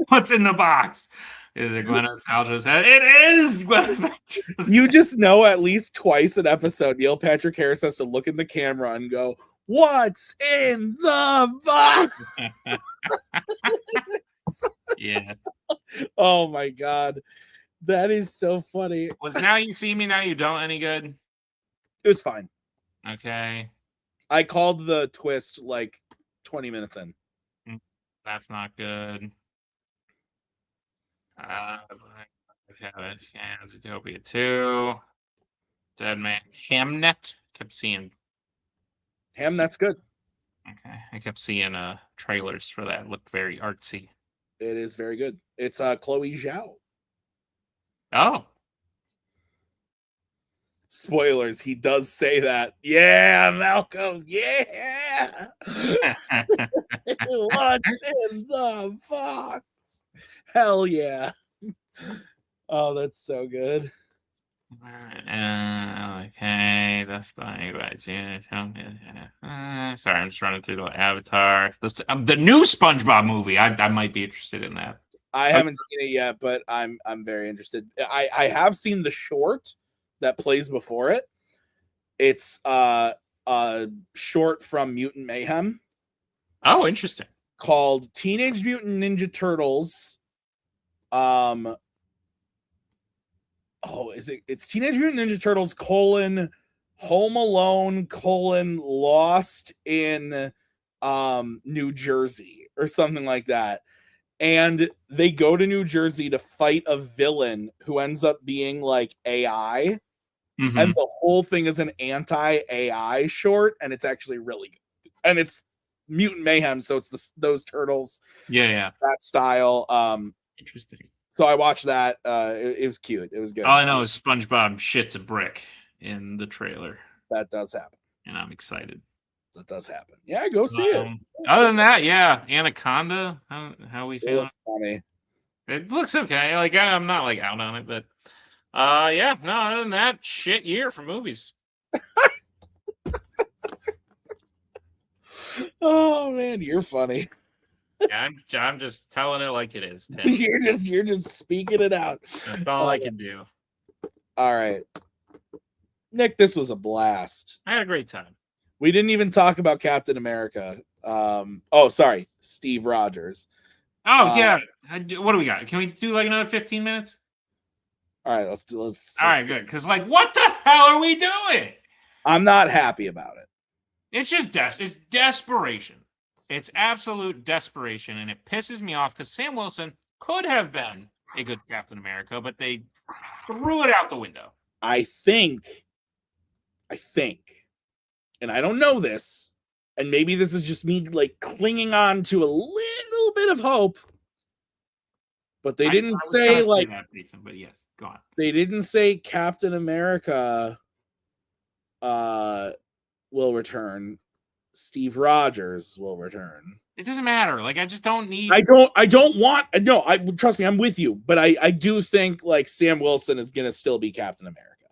What's in the box? Is it Gwyneth Paltrow's head? It is Gwyneth Paltrow's You just know at least twice an episode, Neil Patrick Harris has to look in the camera and go, What's in the box? Yeah. Oh my god, that is so funny. Was Now You See Me, Now You Don't any good? It was fine. Okay. I called the twist like 20 minutes in. That's not good. I have it. Yeah, Zootopia 2. Dead Man. Hamnet. Kept seeing. That's good. Okay. I kept seeing trailers for that. Looked very artsy. It is very good. It's Chloe Zhao. Oh. Spoilers, he does say that. Yeah, Malcolm. Yeah. What's in the box? Hell yeah. Oh, that's so good. Okay, that's funny. Sorry, I'm just running through the Avatar. The new SpongeBob movie. I might be interested in that. I haven't seen it yet, but I'm very interested. I have seen the short that plays before it. It's a short from Mutant Mayhem. Oh, interesting. Called Teenage Mutant Ninja Turtles. It's Teenage Mutant Ninja Turtles : Home Alone : Lost in New Jersey or something like that. And they go to New Jersey to fight a villain who ends up being like AI. Mm-hmm. And the whole thing is an anti-AI short, and it's actually really good. And it's Mutant Mayhem, so it's those turtles. Yeah. That style. Interesting. So I watched that. It was cute. It was good. All I know is SpongeBob shits a brick in the trailer. That does happen. And I'm excited. That does happen. Yeah, go see it. Other than that, yeah, Anaconda. How we feeling? It looks funny. It looks okay. Like I'm not like out on it, but yeah. No, other than that, shit year for movies. Oh man, you're funny. Yeah, I'm just telling it like it is, Tim. You're just speaking it out. That's all I can do. All right, Nick, this was a blast. I had a great time. We didn't even talk about Captain America. Sorry, Steve Rogers. Oh yeah. What do we got? Can we do like another 15 minutes? All right, let's. All right, good. Because like, what the hell are we doing? I'm not happy about it. It's just it's desperation. It's absolute desperation, and it pisses me off because Sam Wilson could have been a good Captain America, but they threw it out the window. I think, and I don't know this, and maybe this is just me like clinging on to a little bit of hope, but they didn't say like that, Jason, but yes, go on. They didn't say Captain America will return. Steve Rogers will return. It doesn't matter. Like I just don't need. I don't want. No, trust me. I'm with you, but I do think like Sam Wilson is gonna still be Captain America.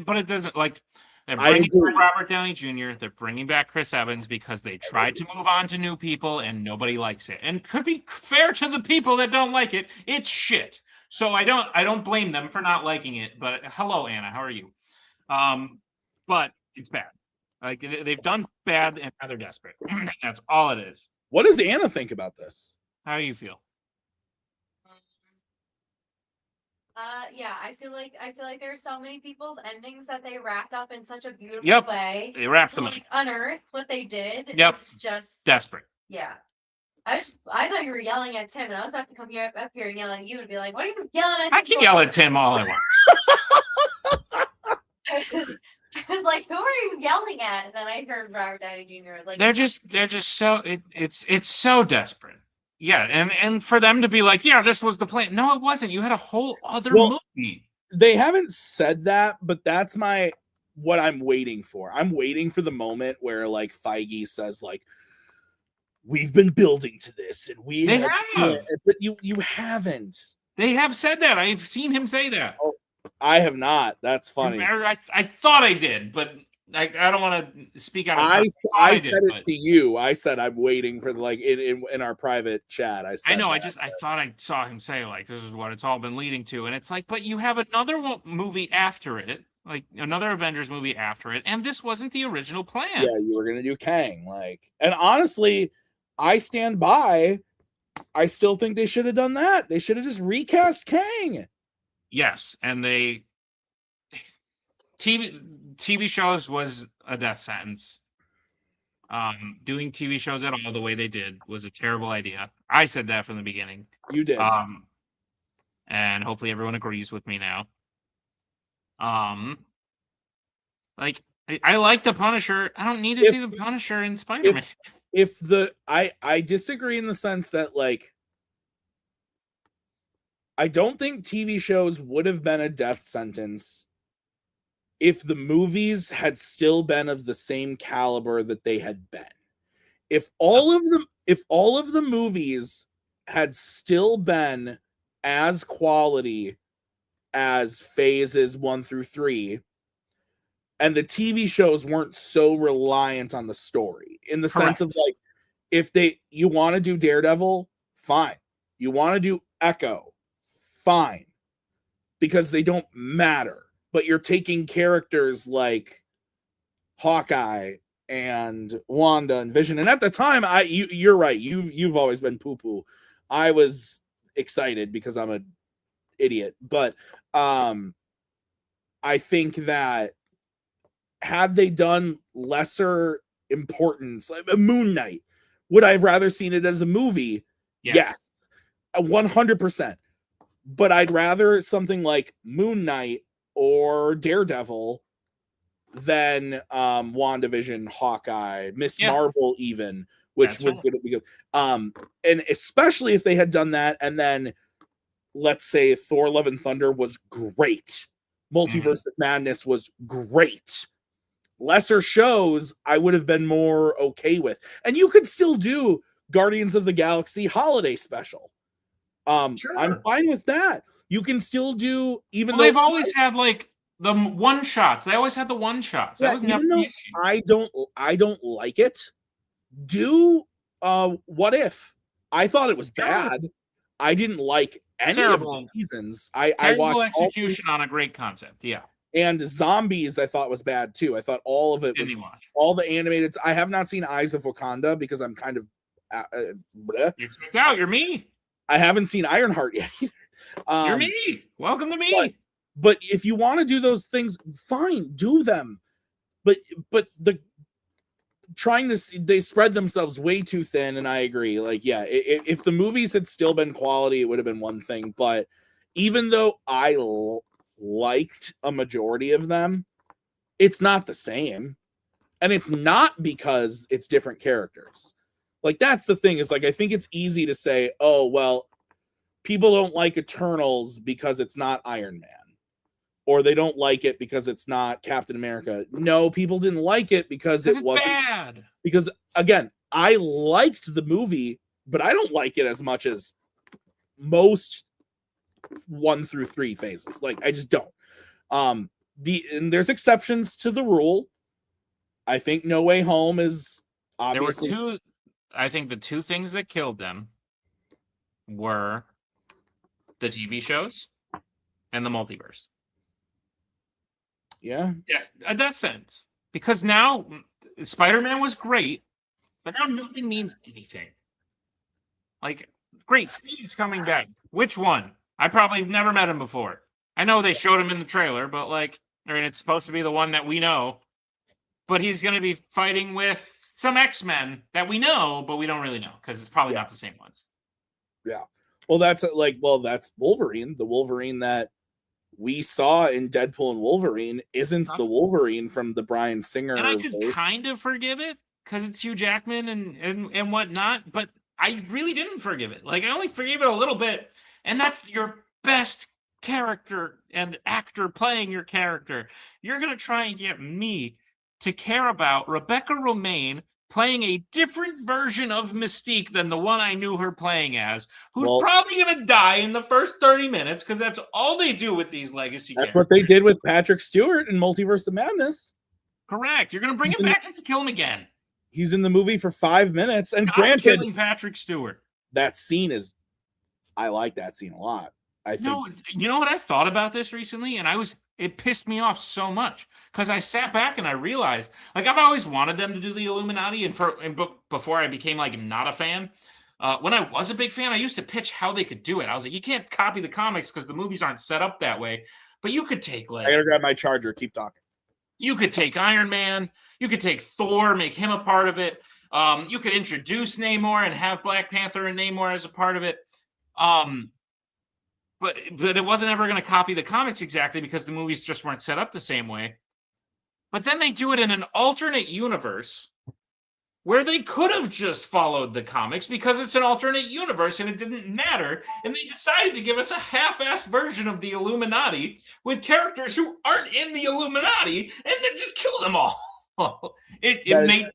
But it doesn't like. They're bringing back Robert Downey Jr. They're bringing back Chris Evans because they tried to move on to new people and nobody likes it. And could be fair to the people that don't like it. It's shit. So I don't blame them for not liking it. But hello, Anna, how are you? But it's bad. Like they've done bad and now they're desperate. That's all it is. What does Anna think about this? How do you feel? Yeah, I feel like there's so many people's endings that they wrapped up in such a beautiful way. They wrapped them up. Unearth what they did. Yep. It's just desperate. Yeah. I thought you were yelling at Tim, and I was about to come up here and yell at you and be like, "What are you yelling at?" I can yell at Tim all I want. I was like, "Who are you yelling at?" And then I heard Robert Downey Jr. Like they're just so it's so desperate. Yeah, and for them to be like, yeah, this was the plan. No, it wasn't. You had a whole other movie. They haven't said that, but that's what I'm waiting for. I'm waiting for the moment where like Feige says like, we've been building to this, and they have. But you haven't. They have said that. I've seen him say that. Oh, I have not. That's funny. I thought I did, but I don't want to speak out. I said it to you. I said I'm waiting for like in our private chat. I know. I thought I saw him say like this is what it's all been leading to, and it's like, but you have another movie after it like another Avengers movie after it, and this wasn't the original plan. Yeah, you were gonna do Kang, like, and honestly, I stand by. I still think they should have done that. They should have just recast Kang. Yes, and TV shows was a death sentence. Doing TV shows at all the way they did was a terrible idea. I said that from the beginning. You did. And hopefully everyone agrees with me now. Like I like the Punisher. I don't need to see the Punisher in Spider-Man. I disagree in the sense that, like, I don't think TV shows would have been a death sentence if the movies had still been of the same caliber that they had been. If all of the movies had still been as quality as phases 1 through 3, and the TV shows weren't so reliant on the story, in the sense of, like, if you want to do Daredevil, fine. You want to do Echo, fine. Because they don't matter. But you're taking characters like Hawkeye and Wanda and Vision. And at the time, you're right. You've always been poo-poo. I was excited because I'm an idiot. But I think that had they done lesser importance, like Moon Knight, would I have rather seen it as a movie? Yes. 100%. But I'd rather something like Moon Knight or Daredevil than WandaVision, Hawkeye, Miss Marvel, even, which was going to be good. And especially if they had done that, and then let's say Thor: Love and Thunder was great. Multiverse of Madness was great. Lesser shows I would have been more okay with. And you could still do Guardians of the Galaxy holiday special. Sure. I'm fine with that. You can still do, even though they've always had like the one shots. They always had the one shots. That was never the issue. I don't like it. Do What If? I thought it was bad. I didn't like any of the seasons. I watched execution on a great concept. Yeah. And Zombies, I thought was bad too. I thought all of it was all the animated. I have not seen Eyes of Wakanda because I'm kind of. You're checked out. You're me. I haven't seen Ironheart yet. You're me. Welcome to me. But if you want to do those things, fine, do them. But they spread themselves way too thin, and I agree. Like, yeah, if the movies had still been quality, it would have been one thing. But even though I liked a majority of them, it's not the same. And it's not because it's different characters. Like, that's the thing, is like, I think it's easy to say, oh, well, people don't like Eternals because it's not Iron Man, or they don't like it because it's not Captain America. No, people didn't like it because it wasn't bad. Because, again, I liked the movie, but I don't like it as much as most 1 through 3 phases. Like, I just don't. And there's exceptions to the rule. I think No Way Home is obviously. I think the two things that killed them were the TV shows and the multiverse. Yeah. A death sentence. Because now Spider-Man was great, but now nothing means anything. Like, great, Steve's coming back. Which one? I probably never met him before. I know they showed him in the trailer, but it's supposed to be the one that we know. But he's going to be fighting with some X-Men that we know, but we don't really know because it's probably not the same ones. Yeah. Well, that's Wolverine. The Wolverine that we saw in Deadpool and Wolverine isn't the Wolverine from the Bryan Singer. And I could kind of forgive it because it's Hugh Jackman and whatnot, but I really didn't forgive it. Like, I only forgave it a little bit, and that's your best character and actor playing your character. You're going to try and get me to care about Rebecca Romijn playing a different version of Mystique than the one I knew her playing as, who's probably going to die in the first 30 minutes because that's all they do with these legacy characters. That's what they did with Patrick Stewart in Multiverse of Madness. Correct. You're going to bring him back to kill him again. He's in the movie for 5 minutes. And granted, killing Patrick Stewart. That scene I like that scene a lot. I think. No, you know what I thought about this recently, and it pissed me off so much because I sat back and I realized, like, I've always wanted them to do the Illuminati, and before I became like not a fan, when I was a big fan, I used to pitch how they could do it. I was like, you can't copy the comics because the movies aren't set up that way, but you could take I like gotta grab my charger. Keep talking. you could take Iron Man, you could take Thor, make him a part of it. You could introduce Namor and have Black Panther and Namor as a part of it. Um, but it wasn't ever going to copy the comics exactly because the movies just weren't set up the same way. But then they do it in an alternate universe where they could have just followed the comics because it's an alternate universe and it didn't matter. And they decided to give us a half-assed version of the Illuminati with characters who aren't in the Illuminati and then just kill them all. it made,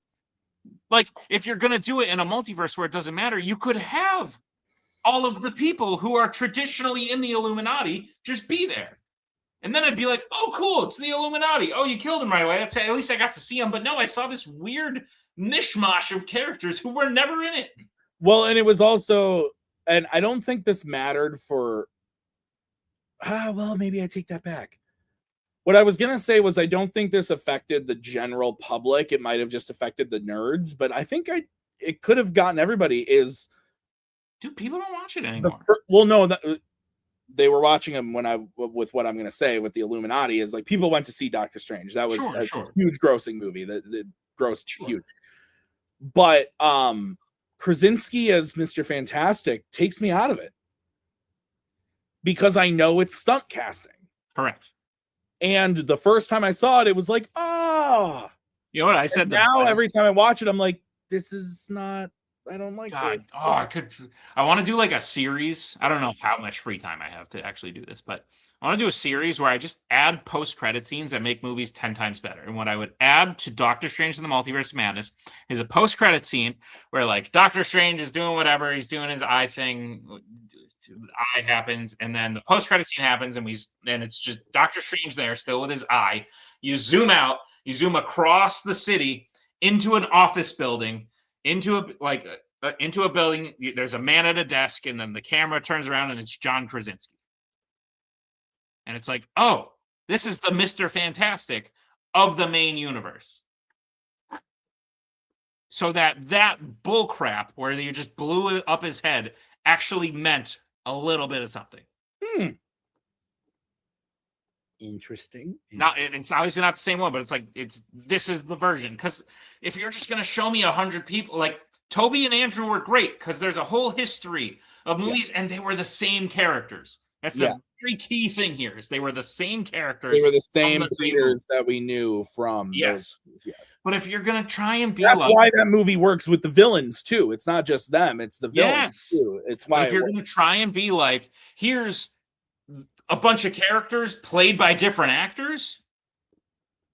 like, if you're going to do it in a multiverse where it doesn't matter, you could have all of the people who are traditionally in the Illuminati just be there. And then I'd be like, oh, cool, it's the Illuminati. Oh, you killed him right away. At least I got to see him. But no, I saw this weird mishmash of characters who were never in it. Well, and it was also, and I don't think this mattered for, well, maybe I take that back. What I was going to say was I don't think this affected the general public. It might have just affected the nerds, but I think it could have gotten everybody is. Dude, people don't watch it anymore. Well, no, they were watching them with what I'm going to say with the Illuminati is like people went to see Doctor Strange. That was a huge grossing movie that grossed huge. But Krasinski as Mr. Fantastic takes me out of it because I know it's stunt casting. Correct. And the first time I saw it, it was like, oh. You know what I said? Now every time I watch it, I'm like, this is not. I don't like this. Oh, I want to do like a series. I don't know how much free time I have to actually do this, but I want to do a series where I just add post-credit scenes that make movies 10 times better. And what I would add to Doctor Strange and the Multiverse of Madness is a post-credit scene where like Doctor Strange is doing whatever, he's doing his eye thing, the eye happens, and then the post-credit scene happens, and it's just Doctor Strange there still with his eye. You zoom out, you zoom across the city into an office building, into a building. There's a man at a desk, and then the camera turns around, and it's John Krasinski. And it's like, oh, this is the Mr. Fantastic of the main universe. So that bullcrap where you just blew up his head actually meant a little bit of something. Interesting. Not, it's obviously not the same one, but it's like this is the version. Because if you're just gonna show me 100 people, like Toby and Andrew were great because there's a whole history of movies and they were the same characters. That's the very key thing here is they were the same characters. They were the same leaders that we knew from. Yes. But if you're gonna try and be that's why that movie works with the villains too. It's not just them; it's the villains too. It's why if you're gonna try and be like, here's a bunch of characters played by different actors,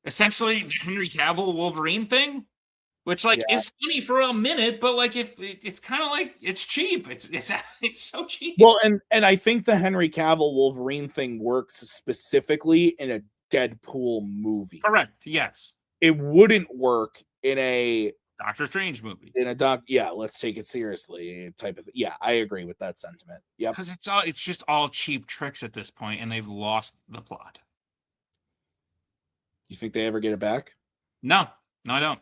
essentially the Henry Cavill Wolverine thing, which is funny for a minute, but like if it's kind of like it's cheap. It's so cheap. Well, and I think the Henry Cavill Wolverine thing works specifically in a Deadpool movie. Correct. Yes. It wouldn't work in a Doctor Strange movie. Let's take it seriously type of. Yeah, I agree with that sentiment. Yeah, because it's just all cheap tricks at this point, and they've lost the plot. You think they ever get it back? No, I don't.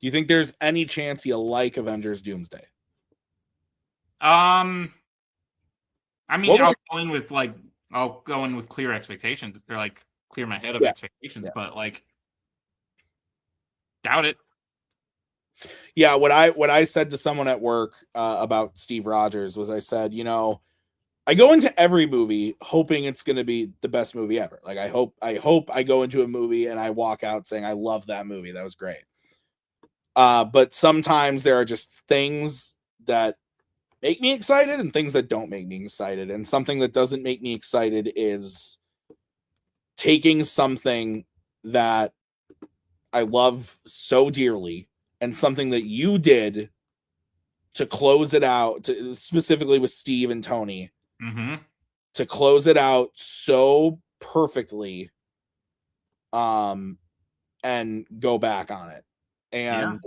Do you think there's any chance you like Avengers Doomsday? I mean, I'll go in with clear expectations, or like clear my head of expectations, but like doubt it. Yeah, what I said to someone at work about Steve Rogers was I said, I go into every movie hoping it's going to be the best movie ever. Like I hope I go into a movie and I walk out saying I love that movie. That was great. But sometimes there are just things that make me excited and things that don't make me excited. And something that doesn't make me excited is taking something that I love so dearly and something that you did to close it out, specifically with Steve and Tony, to close it out so perfectly, and go back on it. And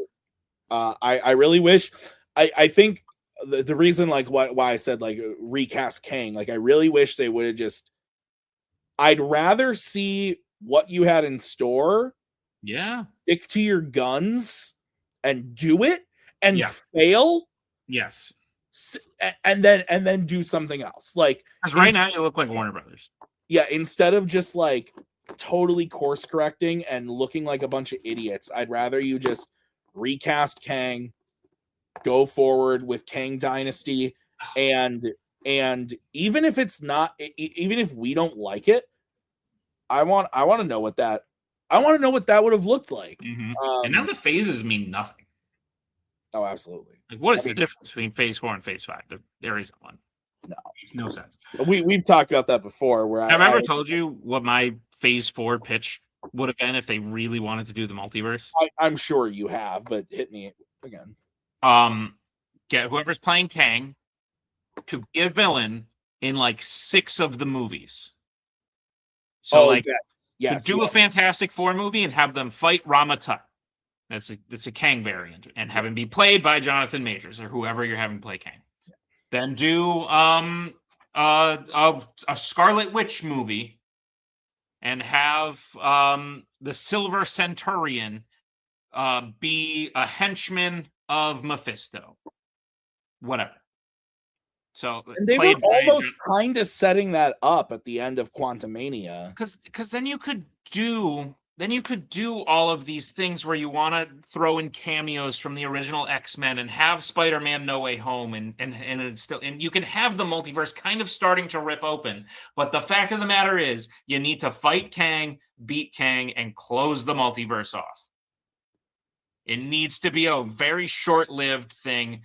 I really wish. I think the reason like why I said like recast Kang, like I really wish they would have just. I'd rather see what you had in store. Yeah. Stick to your guns and do it and Yeah. fail. Yes. And then do something else. Like because right now you look like Warner Brothers. Yeah, instead of just like totally course correcting and looking like a bunch of idiots, I'd rather you just recast Kang, go forward with Kang Dynasty, and even if it's not, even if we don't like it, I want to know what that would have looked like. And now the phases mean nothing. Oh, absolutely. Like, what is the difference between phase 4 and phase 5? There isn't one. No, makes no sense. We've talked about that before. Where Have I ever told you what my phase 4 pitch would have been if they really wanted to do the multiverse? I'm sure you have, but hit me again. Get whoever's playing Kang to be a villain in like 6 of the movies. So yes, do a Fantastic Four movie and have them fight Rama Tut. That's a Kang variant, and have him be played by Jonathan Majors or whoever you're having play Kang. Then do a Scarlet Witch movie and have the Silver Centurion be a henchman of Mephisto. Whatever. So and they were almost kind of setting that up at the end of Quantumania. Because then you could do all of these things where you want to throw in cameos from the original X-Men and have Spider-Man No Way Home and it's still, and you can have the multiverse kind of starting to rip open. But the fact of the matter is you need to fight Kang, beat Kang, and close the multiverse off. It needs to be a very short-lived thing.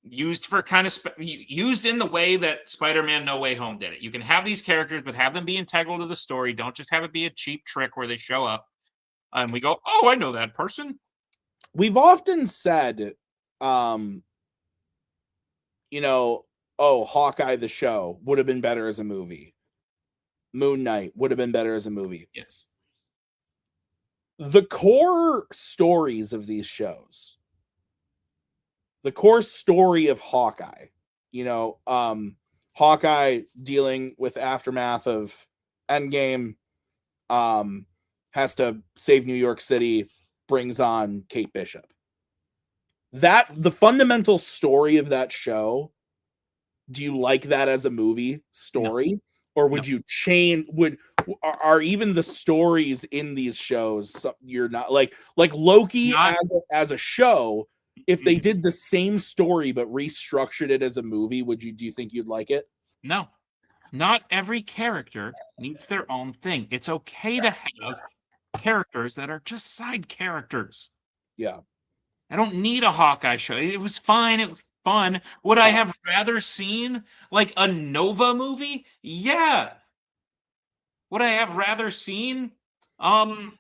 Used for used in the way that Spider-Man No Way Home did it. You can have these characters, but have them be integral to the story. Don't just have it be a cheap trick where they show up and we go, "Oh, I know that person." We've often said, Hawkeye the show would have been better as a movie. Moon Knight would have been better as a movie. Yes. The core stories of these shows. The core story of Hawkeye, Hawkeye dealing with aftermath of Endgame, has to save New York City, brings on Kate Bishop. That the fundamental story of that show. Do you like that as a movie story, no. or would you change? Are even the stories in these shows you're not like Loki as a show? If they did the same story but restructured it as a movie, do you think you'd like it? No. Not every character needs their own thing. It's okay to have characters that are just side characters. Yeah. I don't need a Hawkeye show. It was fine. It was fun. Would I have rather seen like a Nova movie? Yeah. Would I have rather seen I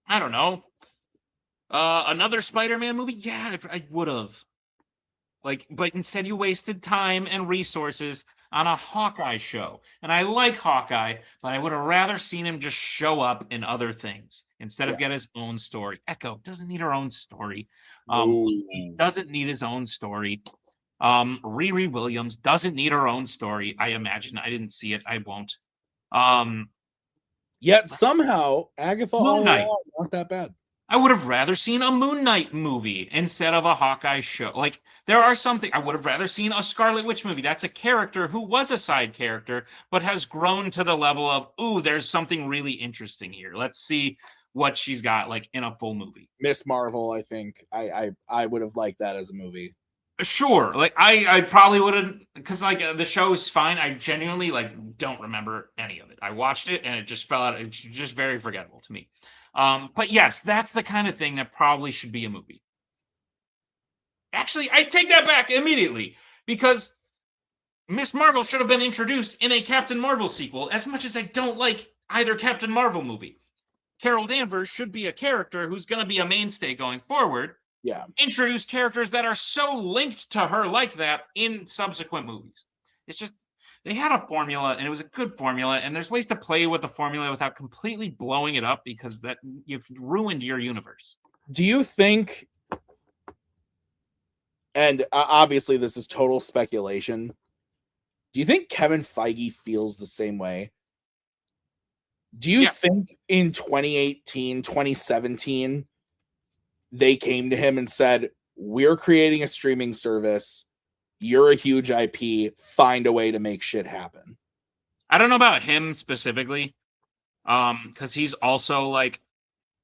don't know. Another Spider-Man movie? Yeah, I would have. But instead you wasted time and resources on a Hawkeye show. And I like Hawkeye, but I would have rather seen him just show up in other things instead of get his own story. Echo doesn't need her own story. He doesn't need his own story. Riri Williams doesn't need her own story. I imagine. I didn't see it. I won't. Yet somehow Agatha Moon Knight, not that bad. I would have rather seen a Moon Knight movie instead of a Hawkeye show. Like, there are something I would have rather seen a Scarlet Witch movie. That's a character who was a side character, but has grown to the level of, ooh, there's something really interesting here. Let's see what she's got like in a full movie. Miss Marvel, I think I would have liked that as a movie. Sure. Like I probably wouldn't, because like the show is fine. I genuinely don't remember any of it. I watched it and it just fell out. It's just very forgettable to me. But yes, that's the kind of thing that probably should be a movie. Actually, I take that back immediately, because Miss Marvel should have been introduced in a Captain Marvel sequel, as much as I don't like either Captain Marvel movie. Carol Danvers should be a character who's going to be a mainstay going forward. Yeah. Introduce characters that are so linked to her like that in subsequent movies. It's just, they had a formula, and it was a good formula, and there's ways to play with the formula without completely blowing it up, because that you've ruined your universe. Do you think and obviously this is total speculation. Do you think Kevin Feige feels the same way? Do you think in 2018, 2017, they came to him and said, we're creating a streaming service. You're a huge IP. Find a way to make shit happen. I don't know about him specifically, because he's also like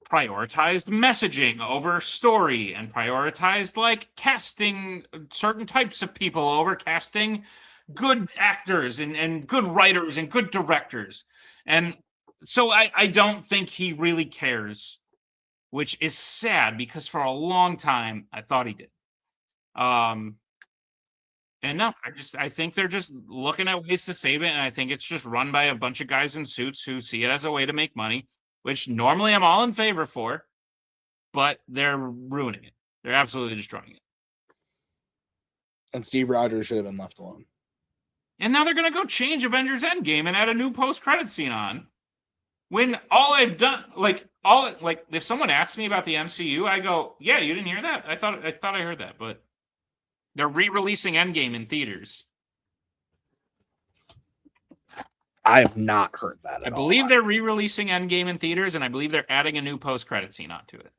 prioritized messaging over story and prioritized like casting certain types of people over casting good actors and good writers and good directors. And so I don't think he really cares, which is sad because for a long time I thought he did. And no, I think they're just looking at ways to save it, and I think it's just run by a bunch of guys in suits who see it as a way to make money, which normally I'm all in favor for, but they're ruining it. They're absolutely destroying it. And Steve Rogers should have been left alone. And now they're gonna go change Avengers Endgame and add a new post-credit scene on. When all I've done, if someone asks me about the MCU, I go, "Yeah, you didn't hear that? I thought I heard that," but they're re-releasing Endgame in theaters. I have not heard that at I all. believe they're re-releasing Endgame in theaters, and I believe they're adding a new post-credit scene onto it.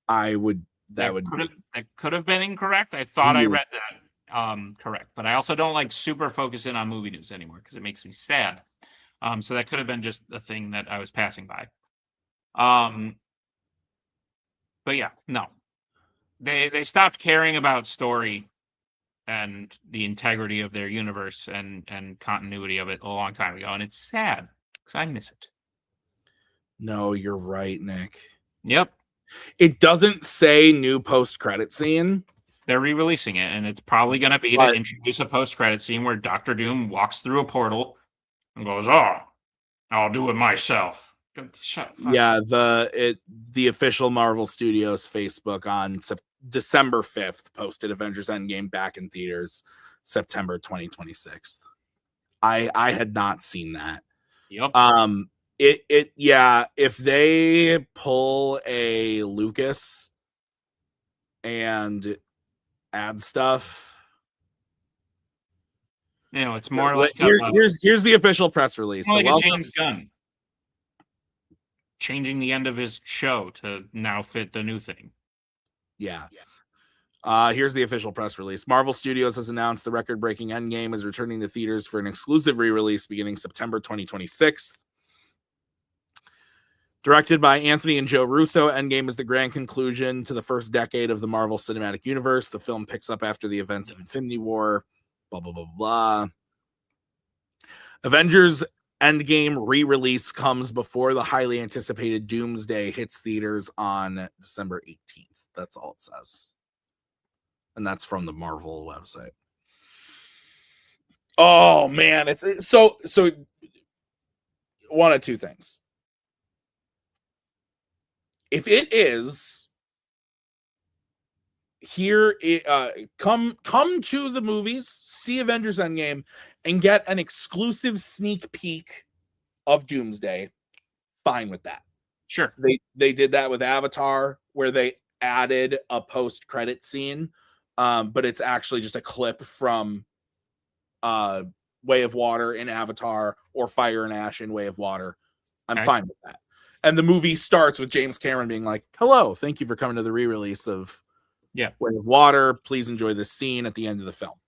That could have been incorrect. I thought I read that correct, but I also don't like super focus in on movie news anymore because it makes me sad. So that could have been just a thing that I was passing by. But yeah, no. They stopped caring about story and the integrity of their universe and continuity of it a long time ago, and it's sad because I miss it. No, you're right, Nick. Yep. It doesn't say new post-credit scene. They're re-releasing it, and it's probably going to be to introduce a post-credit scene where Doctor Doom walks through a portal and goes, "Oh, I'll do it myself." Shut up. Yeah, the official Marvel Studios Facebook on December 5th posted Avengers Endgame back in theaters September 2026. I had not seen that. Yep. If they pull a Lucas and add stuff, it's more like here's the official press release. More like a James Gunn changing the end of his show to now fit the new thing. Yeah. Here's the official press release. Marvel Studios has announced the record-breaking Endgame is returning to theaters for an exclusive re-release beginning September 2026. Directed by Anthony and Joe Russo, Endgame is the grand conclusion to the first decade of the Marvel Cinematic Universe. The film picks up after the events of Infinity War. Blah, blah, blah, blah. Avengers Endgame re-release comes before the highly anticipated Doomsday hits theaters on December 18th. That's all it says. And that's from the Marvel website. Oh, man. It's so one of two things. If it is here, come to the movies, see Avengers Endgame, and get an exclusive sneak peek of Doomsday, fine with that. Sure. They did that with Avatar, where they added a post-credit scene, but it's actually just a clip from Way of Water in Avatar or Fire and Ash in Way of Water. I'm fine with that. And the movie starts with James Cameron being like, "Hello, thank you for coming to the re-release of Way of Water. Please enjoy this scene at the end of the film."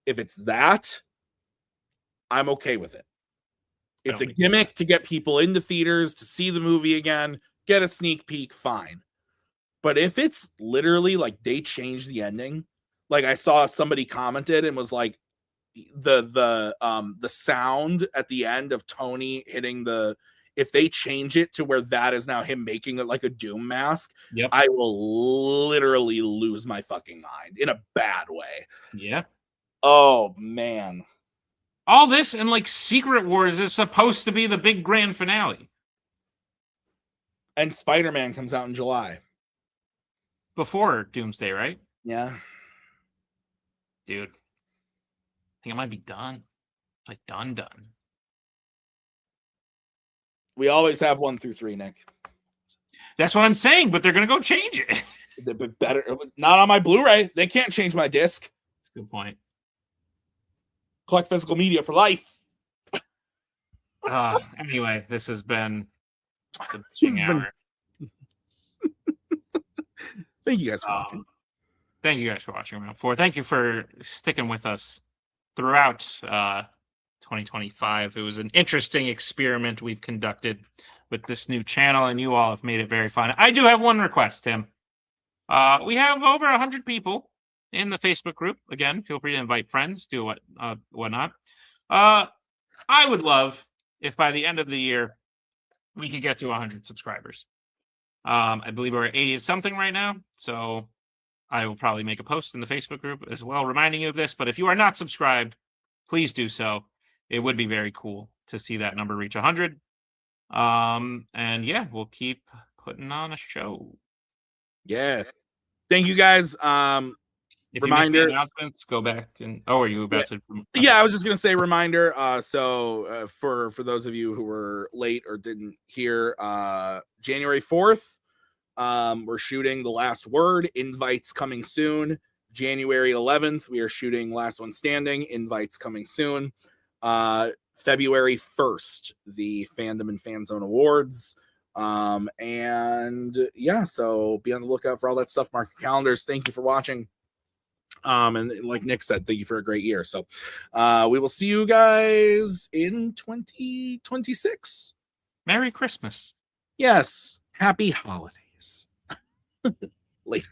If it's that, I'm okay with it. It's a gimmick to get people into theaters to see the movie again, get a sneak peek, fine. But if it's literally like they changed the ending, like I saw somebody commented and was like, the sound at the end of Tony hitting if they change it to where that is now him making it like a Doom mask, I will literally lose my fucking mind in a bad way. Yeah. Oh, man. All this and like Secret Wars is supposed to be the big grand finale. And Spider-Man comes out in July. Before Doomsday, right? Yeah. Dude. I think it might be done. Like done. We always have 1 through 3, Nick. That's what I'm saying, but they're gonna go change it. Better not on my Blu-ray. They can't change my disc. That's a good point. Collect physical media for life. Anyway, this has been the It's bitching hour. Thank you guys for watching. Thank you guys for watching round 4. Thank you for sticking with us throughout 2025. It was an interesting experiment we've conducted with this new channel, and you all have made it very fun. I do have one request, Tim. We have over 100 people in the Facebook group. Again, feel free to invite friends, do whatnot. I would love if by the end of the year we could get to 100 subscribers. I believe we're at 80 something right now, so I will probably make a post in the Facebook group as well reminding you of this. But if you are not subscribed, please do so. It would be very cool to see that number reach 100. And yeah, we'll keep putting on a show. Yeah. Thank you guys. If Reminder, you missed the announcements, go back and are you about to? Yeah, I was just gonna say reminder. For those of you who were late or didn't hear, January 4th, we're shooting The Last Word. Invites coming soon. January 11th, we are shooting Last One Standing. Invites coming soon. February 1st, the Fandom and Fanzone Awards. And yeah, so be on the lookout for all that stuff. Mark your calendars. Thank you for watching. And like Nick said, thank you for a great year. So we will see you guys in 2026. Merry Christmas. Yes. Happy holidays. Later.